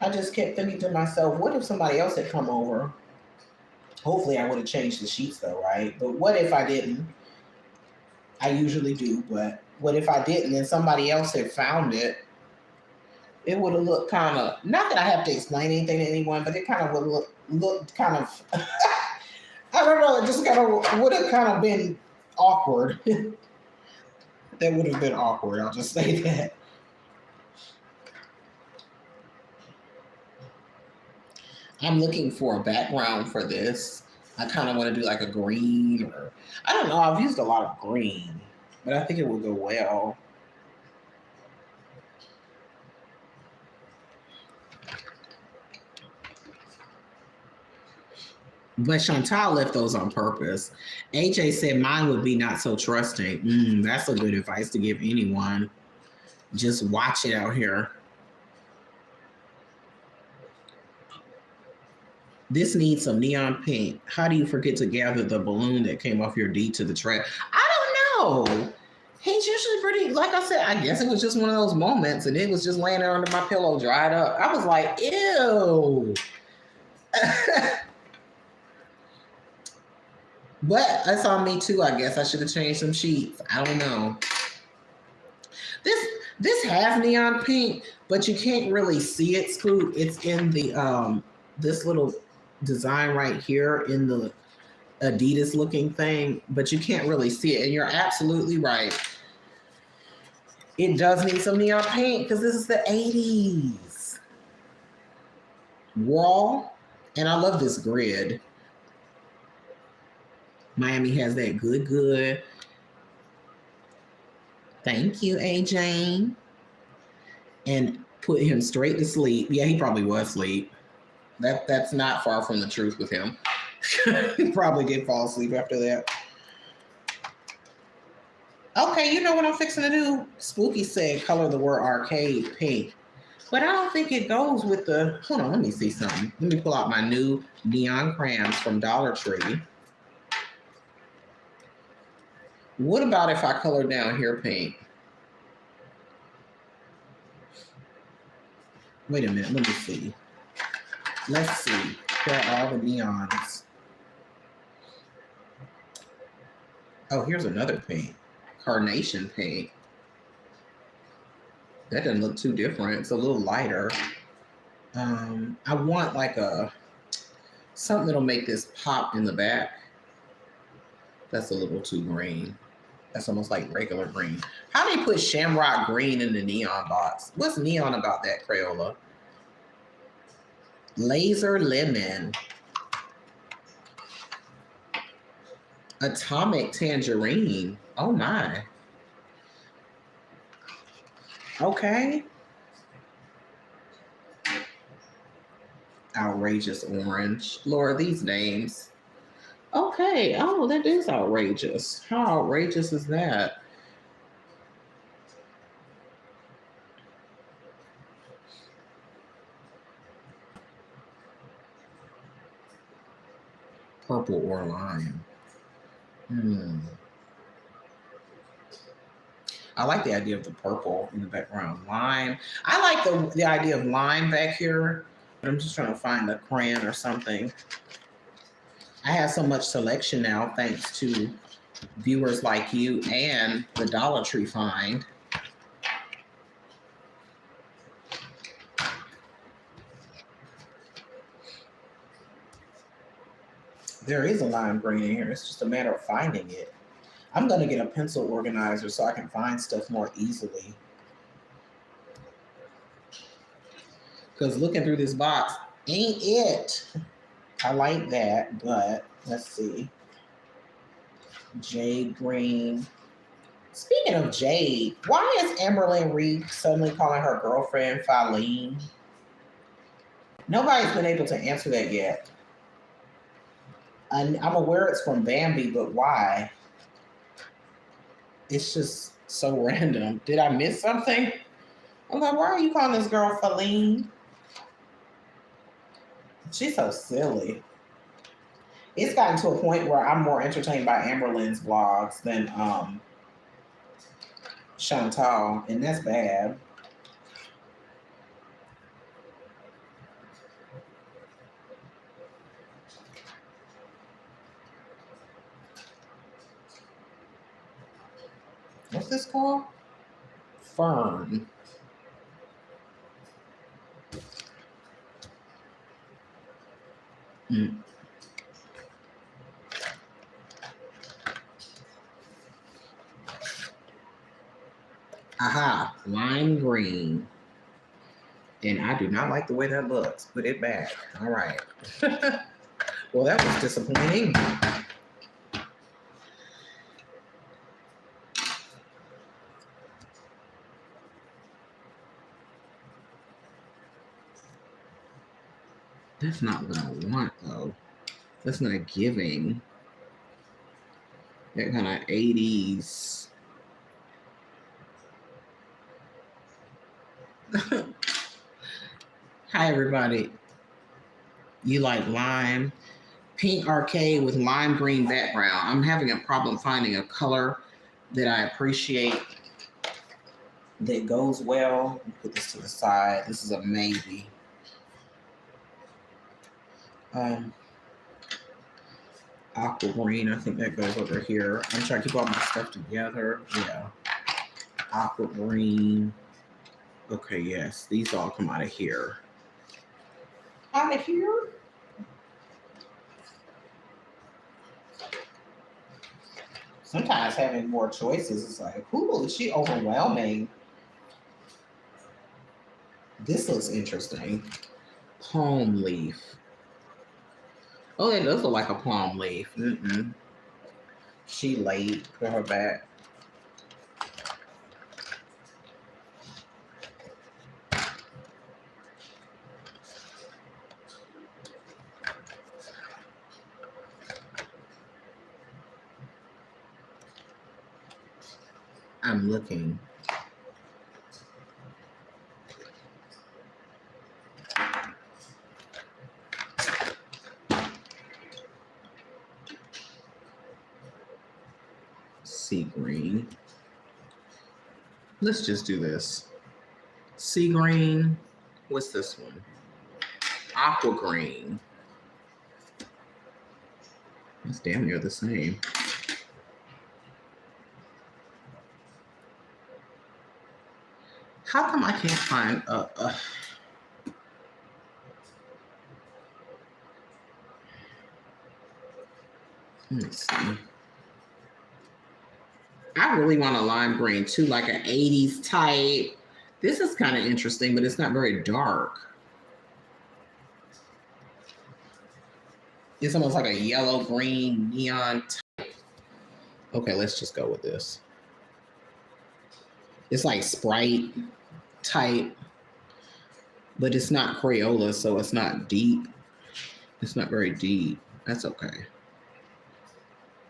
I just kept thinking to myself, what if somebody else had come over? Hopefully I would have changed the sheets though, right? But what if I didn't? I usually do, but what if I didn't and somebody else had found it? It would have looked kind of, not that I have to explain anything to anyone, but it kind of would look kind of, I don't know, it just kind of would have kind of been awkward. That would have been awkward, I'll just say that. I'm looking for a background for this. I kind of want to do like a green or, I don't know, I've used a lot of green, but I think it will go well. But Chantal left those on purpose. AJ said mine would be not so trusting. That's a good advice to give anyone. Just watch it out here. This needs some neon pink. How do you forget to gather the balloon that came off your D to the track? I don't know. He's usually pretty, like I said, I guess it was just one of those moments and it was just laying there under my pillow dried up. I was like, ew. But that's on me too, I guess. I should have changed some sheets. I don't know. This has neon pink, but you can't really see it, Scoop. It's in the this little design right here in the Adidas looking thing, but you can't really see it. And you're absolutely right. It does need some neon paint because this is the 80s. Wall. And I love this grid. Miami has that good. Thank you, AJ. And put him straight to sleep. Yeah, he probably was asleep. That's not far from the truth with him. He probably did fall asleep after that. Okay, you know what I'm fixing to do? Spooky said color the word arcade pink. But I don't think it goes with the, hold on, let me see something. Let me pull out my new neon crayons from Dollar Tree. What about if I color down here pink? Wait a minute, let me see. Let's see. Here are all the neons. Oh, here's another paint. Carnation paint. That doesn't look too different. It's a little lighter. I want like something that'll make this pop in the back. That's a little too green. That's almost like regular green. How do they put shamrock green in the neon box? What's neon about that, Crayola? Laser lemon. Atomic tangerine. Oh my. Okay. Outrageous orange. Lord, these names. Okay. Oh, that is outrageous. How outrageous is that? Purple or lime. I like the idea of the purple in the background. Lime. I like the idea of lime back here, but I'm just trying to find a crayon or something. I have so much selection now thanks to viewers like you and the Dollar Tree find. There is a lime green in here. It's just a matter of finding it. I'm going to get a pencil organizer so I can find stuff more easily. Because looking through this box ain't it. I like that, but let's see. Jade green. Speaking of jade, why is Amberlynn Reed suddenly calling her girlfriend Filene? Nobody's been able to answer that yet. I'm aware it's from Bambi, but why? It's just so random. Did I miss something? I'm like, why are you calling this girl Filene? She's so silly. It's gotten to a point where I'm more entertained by Amberlynn's blogs than Chantal, and that's bad. What's this called? Fern. Aha, lime green. And I do not like the way that looks. Put it back. All right. Well, that was disappointing. That's not what I want, though. That's not giving. That kind of 80s. Hi, everybody. You like lime? Pink arcade with lime green background. I'm having a problem finding a color that I appreciate that goes well. Put this to the side. This is a maybe. Aqua green, I think that goes over here. I'm trying to keep all my stuff together. Yeah. Aqua green. Okay, yes. These all come out of here. Out of here? Sometimes having more choices is like, ooh, is she overwhelming? This looks interesting. Palm leaf. Oh, that does look like a palm leaf. She late. Put her back. I'm looking. Sea green. Let's just do this. Sea green, What's this one? Aqua green. It's damn near the same. How come I can't find let me see. I really want a lime green too, like an 80s type. This is kind of interesting, but it's not very dark. It's almost like a yellow green neon type. Okay, let's just go with this. It's like Sprite type, but it's not Crayola, so it's not deep. It's not very deep. That's okay.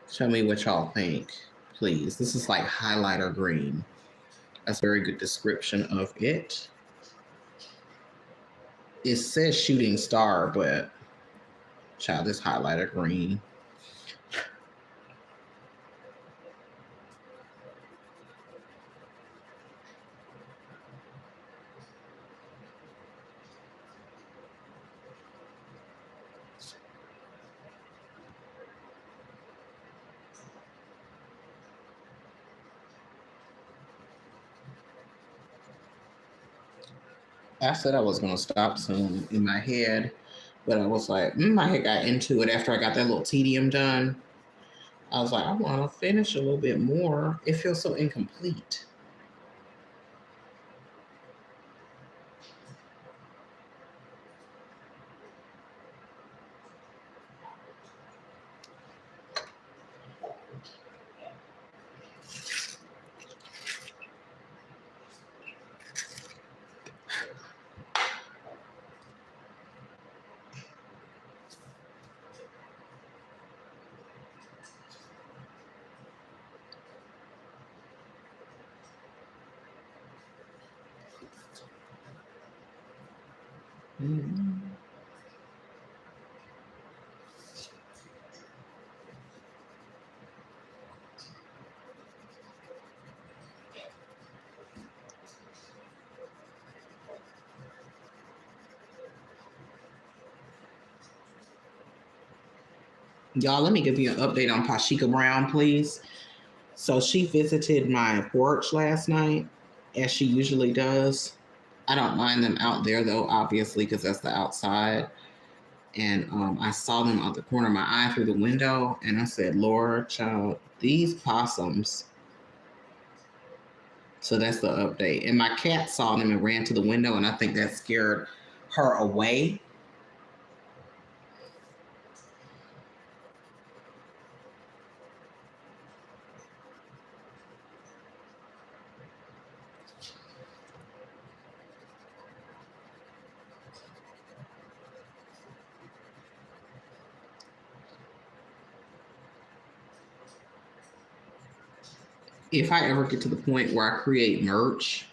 Show me what y'all think, please. This is like highlighter green. That's a very good description of it. It says shooting star, but child, this highlighter green. I said I was going to stop soon in my head, but I was like, my head got into it after I got that little tedium done. I was like, I want to finish a little bit more. It feels so incomplete. Mm-hmm. Y'all, let me give you an update on Pashika Brown, please. So she visited my porch last night, as she usually does. I don't mind them out there, though, obviously, because that's the outside. And I saw them out the corner of my eye through the window, and I said, Lord, child, these possums. So that's the update. And my cat saw them and ran to the window, and I think that scared her away. If I ever get to the point where I create merch,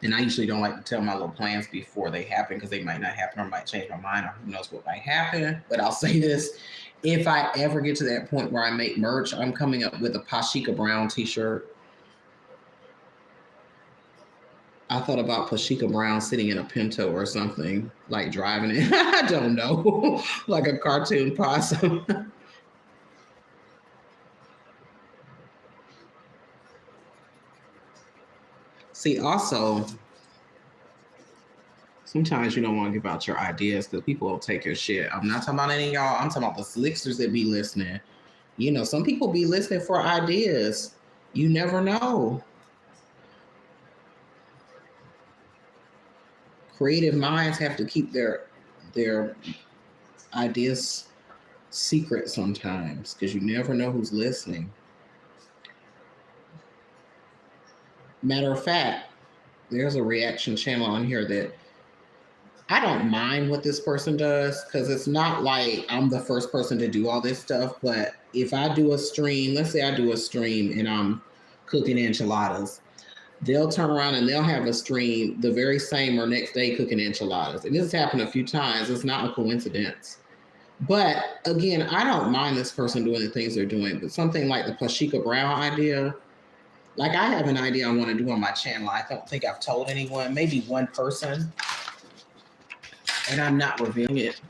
and I usually don't like to tell my little plans before they happen because they might not happen or might change my mind or who knows what might happen. But I'll say this. If I ever get to that point where I make merch, I'm coming up with a Pashika Brown t-shirt. I thought about Pashika Brown sitting in a Pinto or something, like driving it. I don't know, like a cartoon possum. See, also, sometimes you don't want to give out your ideas because people will take your shit. I'm not talking about any of y'all. I'm talking about the slicksters that be listening. You know, some people be listening for ideas. You never know. Creative minds have to keep their ideas secret sometimes because you never know who's listening. Matter of fact, there's a reaction channel on here that I don't mind what this person does because it's not like I'm the first person to do all this stuff. But if I do a stream, let's say I do a stream and I'm cooking enchiladas, they'll turn around and they'll have a stream the very same or next day cooking enchiladas. And this has happened a few times. It's not a coincidence. But again, I don't mind this person doing the things they're doing. But something like the Pashika Brown idea, like I have an idea I want to do on my channel. I don't think I've told anyone, maybe one person. And I'm not revealing it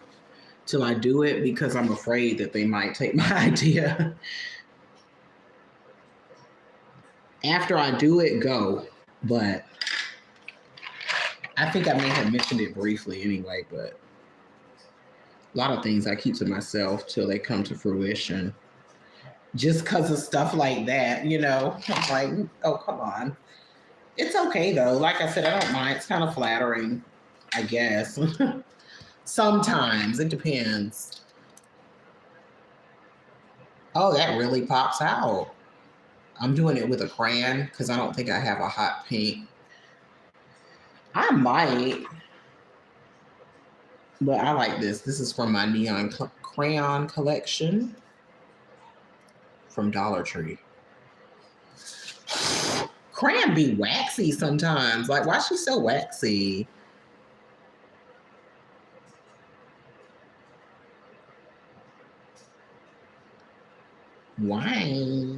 till I do it because I'm afraid that they might take my idea. After I do it, go. But I think I may have mentioned it briefly anyway, but a lot of things I keep to myself till they come to fruition. Just because of stuff like that, you know, I'm like, oh, come on. It's okay though. Like I said, I don't mind. It's kind of flattering, I guess. Sometimes it depends. Oh, that really pops out. I'm doing it with a crayon because I don't think I have a hot pink. I might, but I like this. This is from my neon crayon collection from Dollar Tree. Crayon be waxy sometimes. Like, why is she so waxy? Why?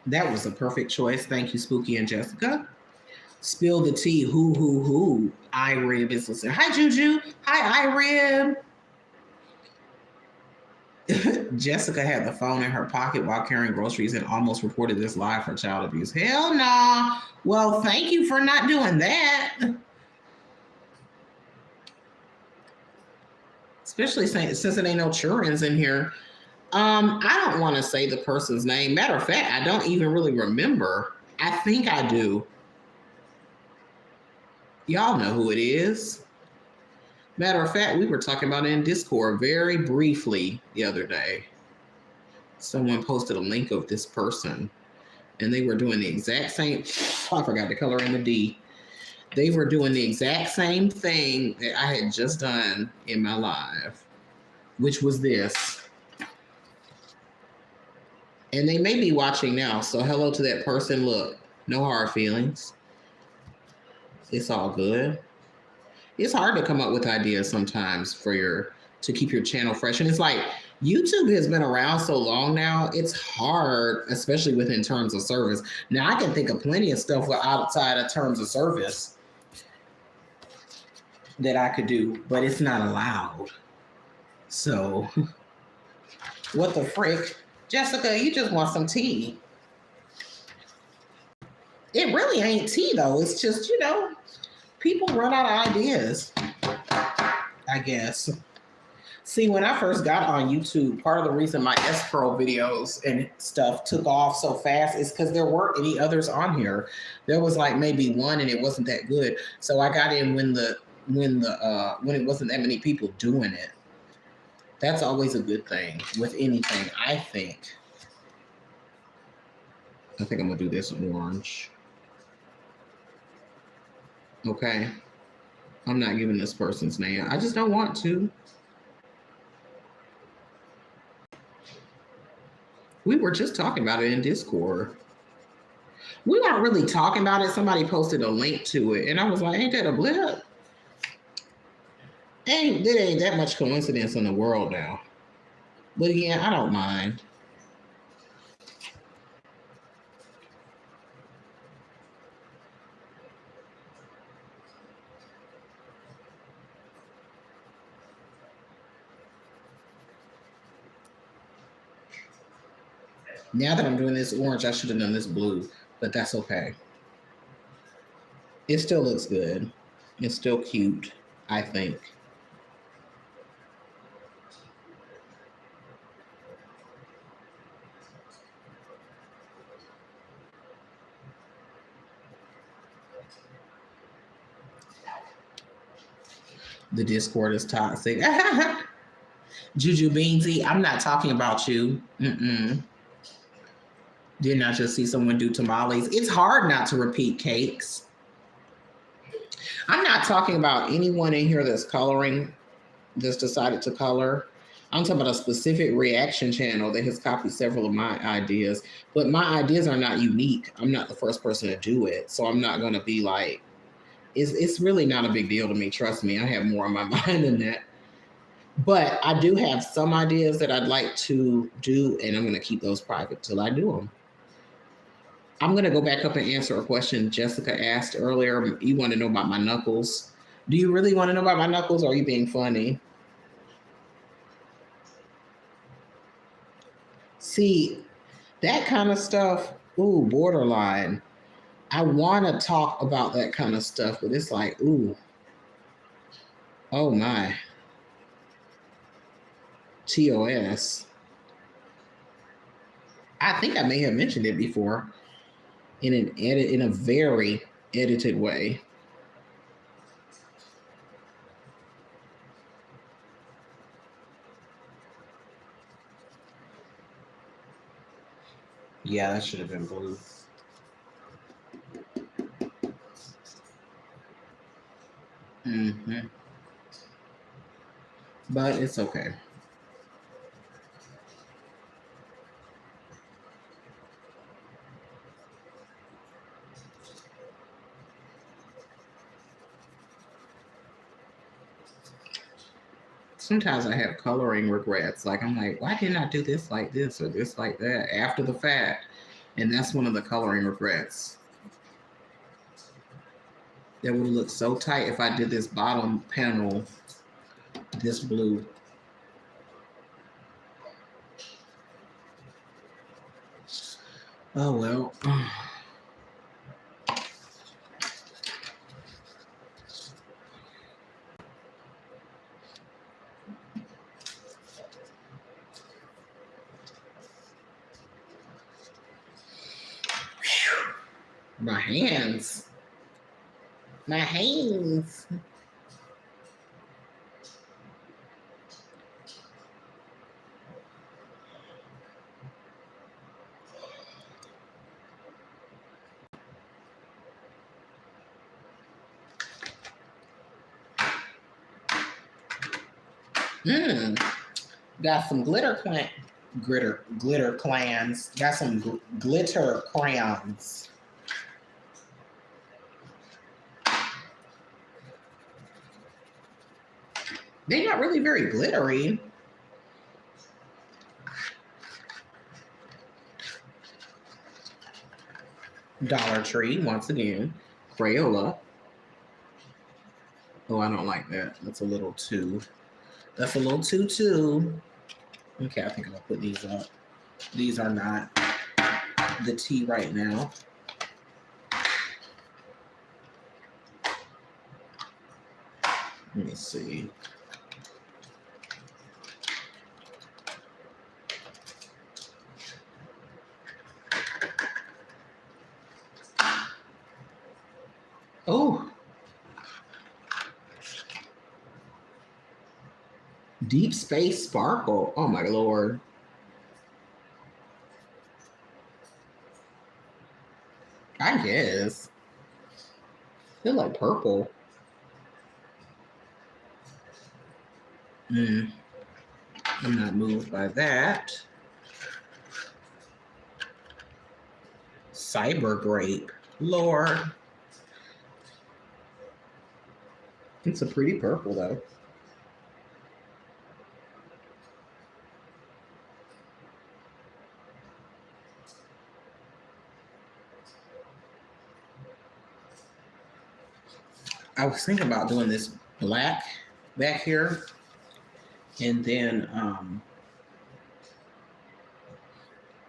That was a perfect choice. Thank you, Spooky and Jessica. Spill the tea. Who. iRib is listening. Hi, Juju. Hi, iRib. Jessica had the phone in her pocket while carrying groceries and almost reported this live for child abuse. Hell no. Well, thank you for not doing that. Especially since it ain't no children's in here. I don't want to say the person's name. Matter of fact, I don't even really remember. I think I do. Y'all know who it is. Matter of fact, we were talking about it in Discord very briefly the other day. Someone posted a link of this person, and they were doing the exact same. I forgot to color in the D. They were doing the exact same thing that I had just done in my live, which was this. And they may be watching now, so hello to that person. Look, no hard feelings. It's all good. It's hard to come up with ideas sometimes to keep your channel fresh. And it's like, YouTube has been around so long now, it's hard, especially within terms of service. Now, I can think of plenty of stuff outside of terms of service that I could do, but it's not allowed. So, what the frick? Jessica, you just want some tea. It really ain't tea, though. It's just, people run out of ideas, I guess. See, when I first got on YouTube, part of the reason my S-Pro videos and stuff took off so fast is because there weren't any others on here. There was like maybe one, and it wasn't that good. So I got in when it wasn't that many people doing it. That's always a good thing with anything, I think. I think I'm gonna do this orange. Okay. I'm not giving this person's name. I just don't want to. We were just talking about it in Discord. We weren't really talking about it. Somebody posted a link to it, and I was like, ain't that a blip? There ain't that much coincidence in the world now. But again, I don't mind. Now that I'm doing this orange, I should have done this blue, but that's okay. It still looks good. It's still cute, I think. The Discord is toxic. Juju Beansy, I'm not talking about you. Didn't I just see someone do tamales? It's hard not to repeat cakes. I'm not talking about anyone in here that's coloring, that's decided to color. I'm talking about a specific reaction channel that has copied several of my ideas. But my ideas are not unique. I'm not the first person to do it. So I'm not going to be like, It's really not a big deal to me. Trust me, I have more on my mind than that. But I do have some ideas that I'd like to do, and I'm going to keep those private till I do them. I'm going to go back up and answer a question Jessica asked earlier. You want to know about my knuckles. Do you really want to know about my knuckles, or are you being funny? See, that kind of stuff, ooh, borderline. I want to talk about that kind of stuff, but it's like, ooh, oh my, TOS. I think I may have mentioned it before in a very edited way. Yeah, that should have been blue. Hmm. But it's okay. Sometimes I have coloring regrets. Like I'm like, why didn't I do this like this or this like that after the fact? And that's one of the coloring regrets. That would look so tight if I did this bottom panel this blue. Oh well. My hands. My hands. Mmm. Got some glitter clans. Got some glitter crayons. They're not really very glittery. Dollar Tree, once again. Crayola. Oh, I don't like that. That's a little too. That's a little too. Okay, I think I'll put these up. These are not the tea right now. Let me see. Oh. Deep Space Sparkle. Oh my lord. I guess. They're like purple. I'm not moved by that. Cyber Grape. Lord. It's a pretty purple though. I was thinking about doing this black back here and then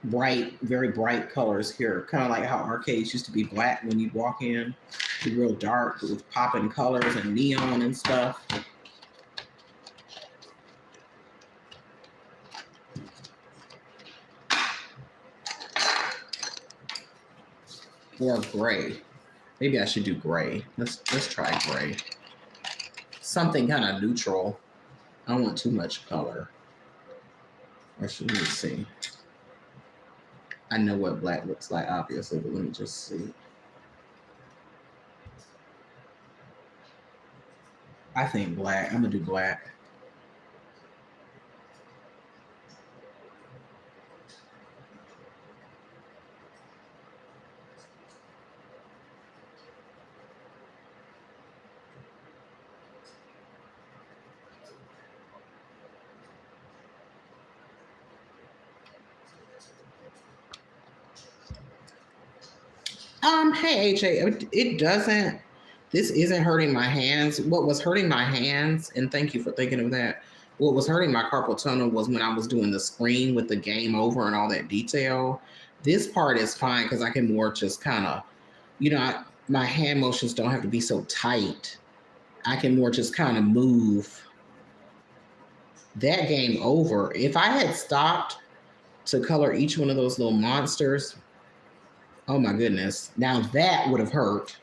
bright, very bright colors here. Kind of like how arcades used to be black when you'd walk in, be real dark with popping colors and neon and stuff. Or gray. Maybe I should do gray. Let's try gray. Something kind of neutral. I don't want too much color. Or should we see? I know what black looks like, obviously, but let me just see. I think black. I'm gonna do black. Hey AJ, it doesn't. This isn't hurting my hands. What was hurting my hands, and thank you for thinking of that. What was hurting my carpal tunnel was when I was doing the screen with the game over and all that detail. This part is fine because I can more just kind of, my hand motions don't have to be so tight. I can more just kind of move that game over. If I had stopped to color each one of those little monsters, oh my goodness, now that would have hurt.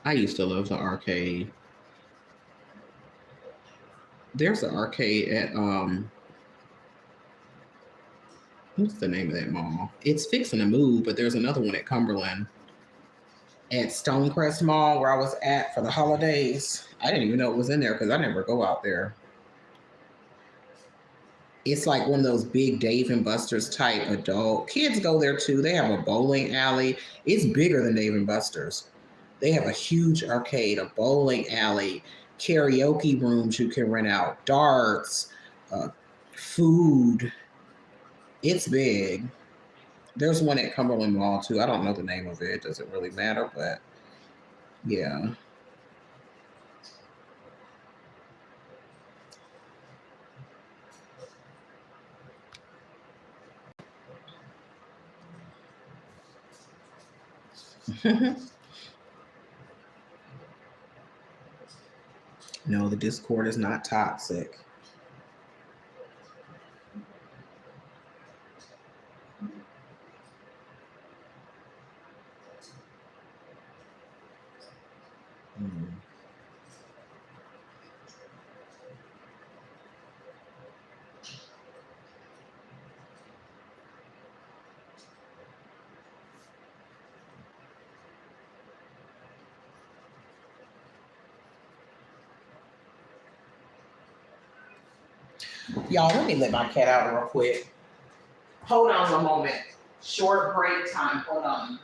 I used to love the arcade. There's an arcade at what's the name of that mall? It's fixing to move, but there's another one at Cumberland at Stonecrest Mall where I was at for the holidays. I didn't even know it was in there because I never go out there. It's like one of those big Dave and Buster's type adult. Kids go there too. They have a bowling alley. It's bigger than Dave and Buster's. They have a huge arcade, a bowling alley, karaoke rooms you can rent out, darts, uh, food. It's big. There's one at Cumberland Mall too. I don't know the name of it. It doesn't really matter, but yeah. No, the Discord is not toxic. Mm. Y'all, let me let my cat out real quick. Hold on a moment. Short break time. Hold on.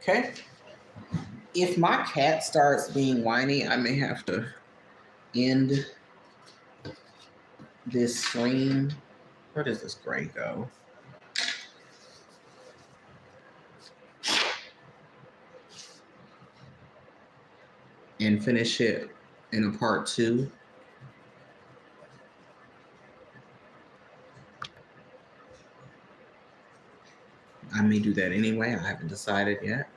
Okay. If my cat starts being whiny, I may have to end this stream. Where does this gray go? And finish it in a part 2. I may do that anyway. I haven't decided yet.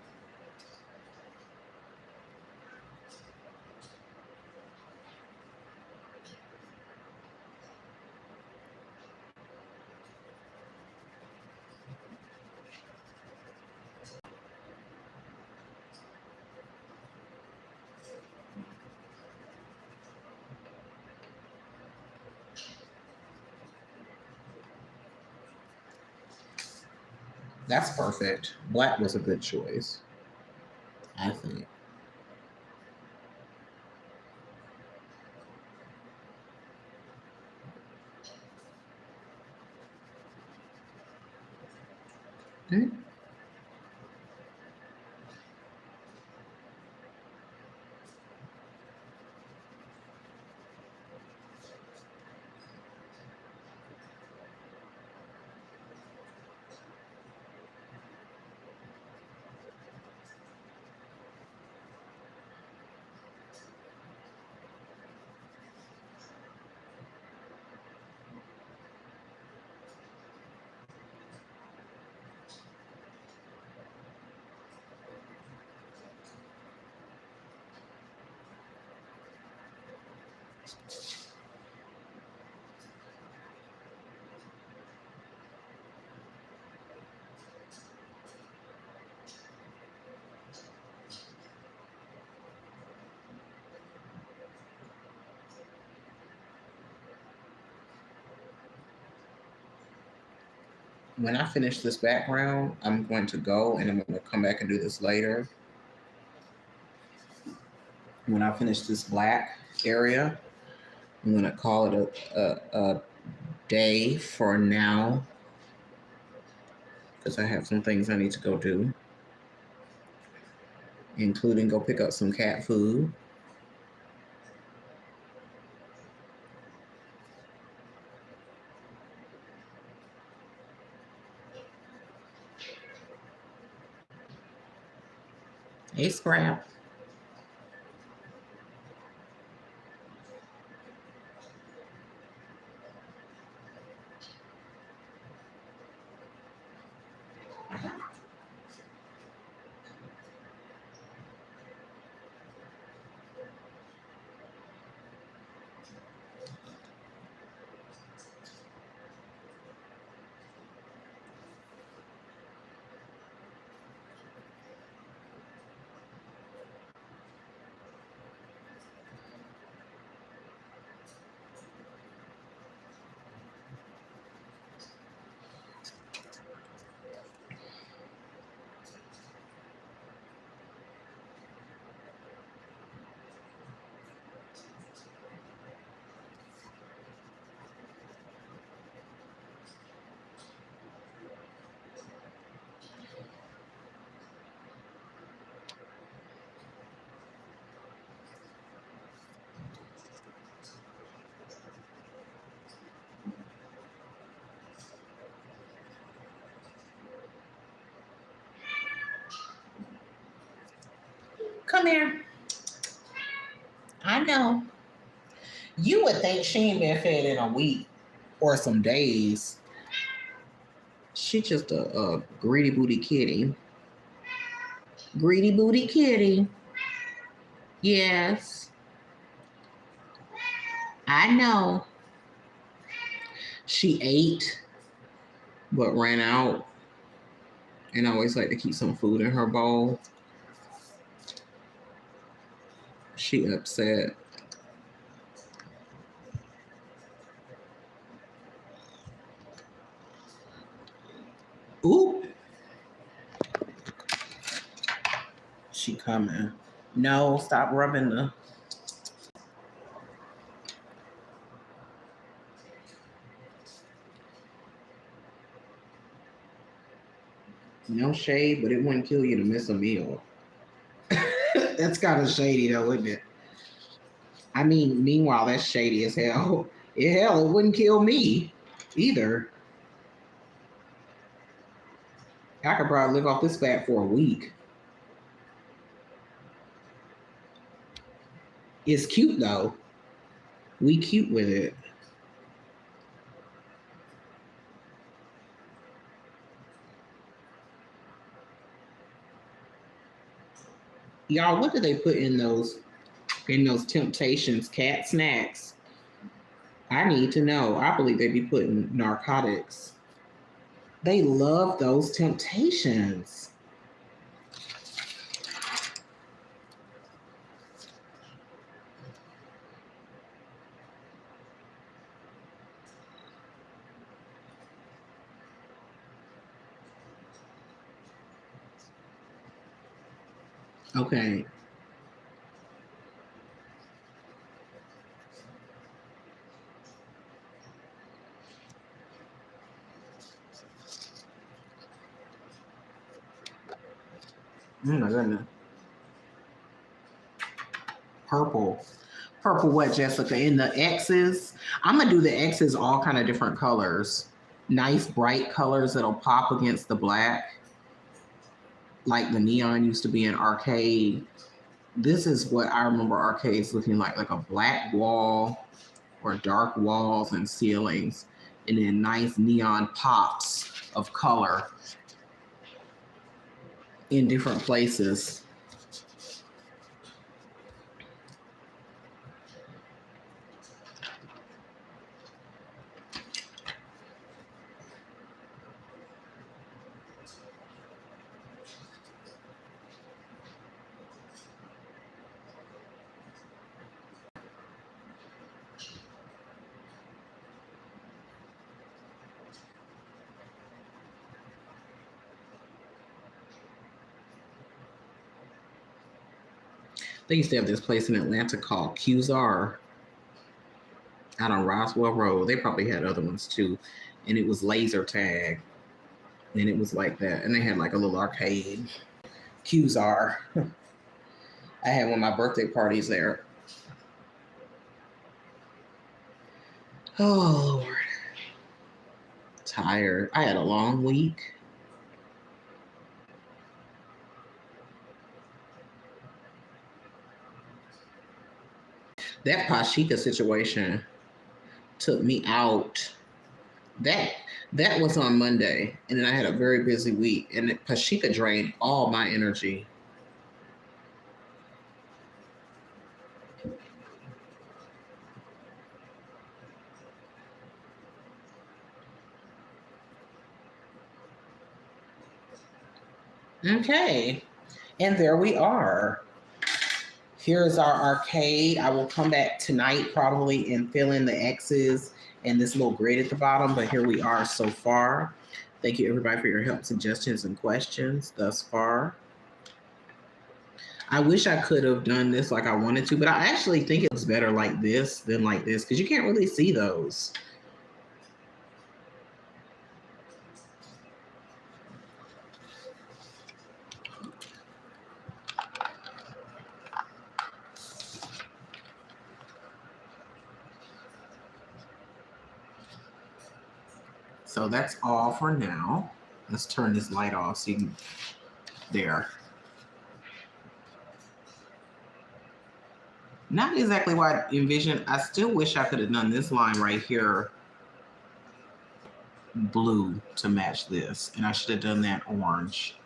That's perfect. Black was a good choice, I think. Okay. When I finish this background, I'm going to go and I'm going to come back and do this later. When I finish this black area, I'm going to call it a day for now because I have some things I need to go do, including go pick up some cat food. Hey, Scrap. Come here. I know. You would think she ain't been fed in a week or some days. She just a greedy booty kitty. Greedy booty kitty. Yes. I know. She ate but ran out. And I always like to keep some food in her bowl. She upset. Ooh. She coming. No, stop rubbing the. No shade, but it wouldn't kill you to miss a meal. That's kind of shady though, isn't it? I mean, meanwhile, that's shady as hell. Hell, it wouldn't kill me either. I could probably live off this fat for a week. It's cute though. We cute with it. Y'all, what do they put in those Temptations cat snacks? I need to know. I believe they be putting narcotics. They love those Temptations. Okay. Oh my goodness. Purple. Purple what, Jessica? In the X's? I'm gonna do the X's all kind of different colors. Nice bright colors that'll pop against the black. Like the neon used to be in arcade. This is what I remember arcades looking like a black wall or dark walls and ceilings, and then nice neon pops of color in different places. They used to have this place in Atlanta called Qzar out on Roswell Road. They probably had other ones too. And it was laser tag. And it was like that. And they had like a little arcade. Qzar. I had one of my birthday parties there. Oh, Lord. Tired. I had a long week. That Pashika situation took me out. That was on Monday, and then I had a very busy week, and Pashika drained all my energy. Okay, and there we are. Here's our arcade. I will come back tonight probably and fill in the X's and this little grid at the bottom, but here we are so far. Thank you everybody for your help, suggestions, and questions thus far. I wish I could have done this like I wanted to, but I actually think it was better like this than like this because you can't really see those. So that's all for now. Let's turn this light off so you can, there. Not exactly what I envisioned. I still wish I could have done this line right here blue to match this. And I should have done that orange.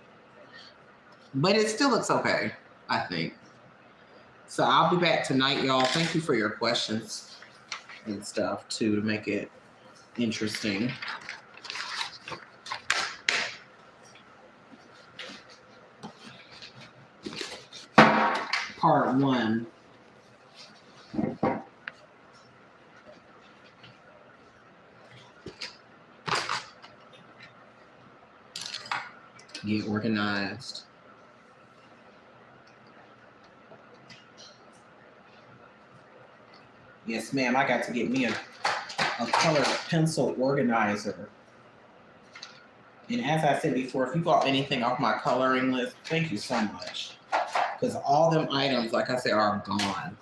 But it still looks okay, I think. So I'll be back tonight, y'all. Thank you for your questions and stuff too to make it interesting. Part 1. Get organized. Yes, ma'am. I got to get me a color pencil organizer. And as I said before, if you bought anything off my coloring list, thank you so much. Because all them items, like I said, are gone.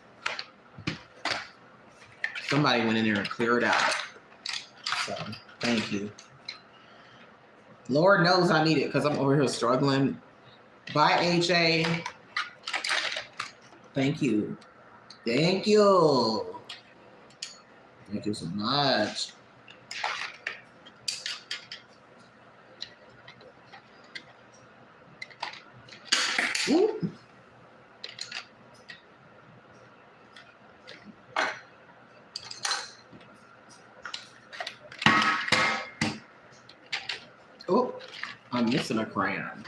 Somebody went in there and cleared it out. So, thank you. Lord knows I need it because I'm over here struggling. Bye, AJ. Thank you. Thank you. Thank you so much. Ooh. Oh, I'm missing a crayon.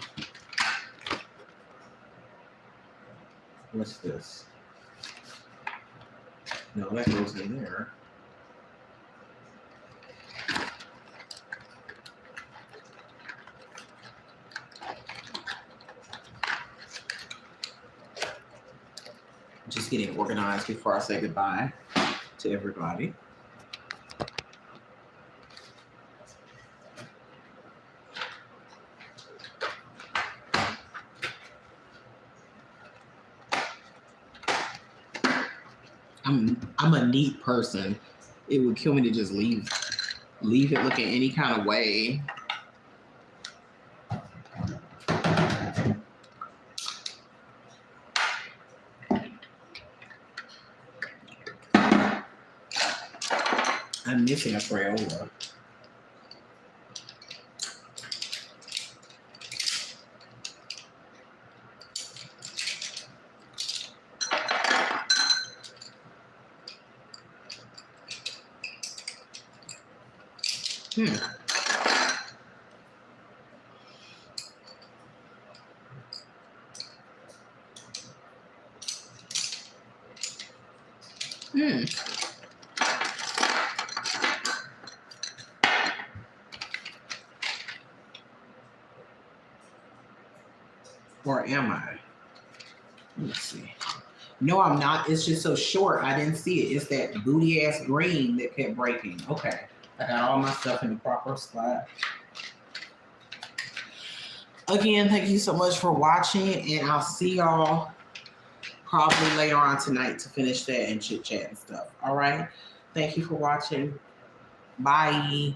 What's this? No, that goes in there. Just getting organized before I say goodbye to everybody. I'm a neat person. It would kill me to just leave it looking any kind of way. I'm missing a Crayola. Or am I? Let's see. No, I'm not. It's just so short. I didn't see it. It's that booty ass green that kept breaking. Okay. I got all my stuff in the proper spot. Again, thank you so much for watching, and I'll see y'all probably later on tonight to finish that and chit chat and stuff. All right. Thank you for watching. Bye.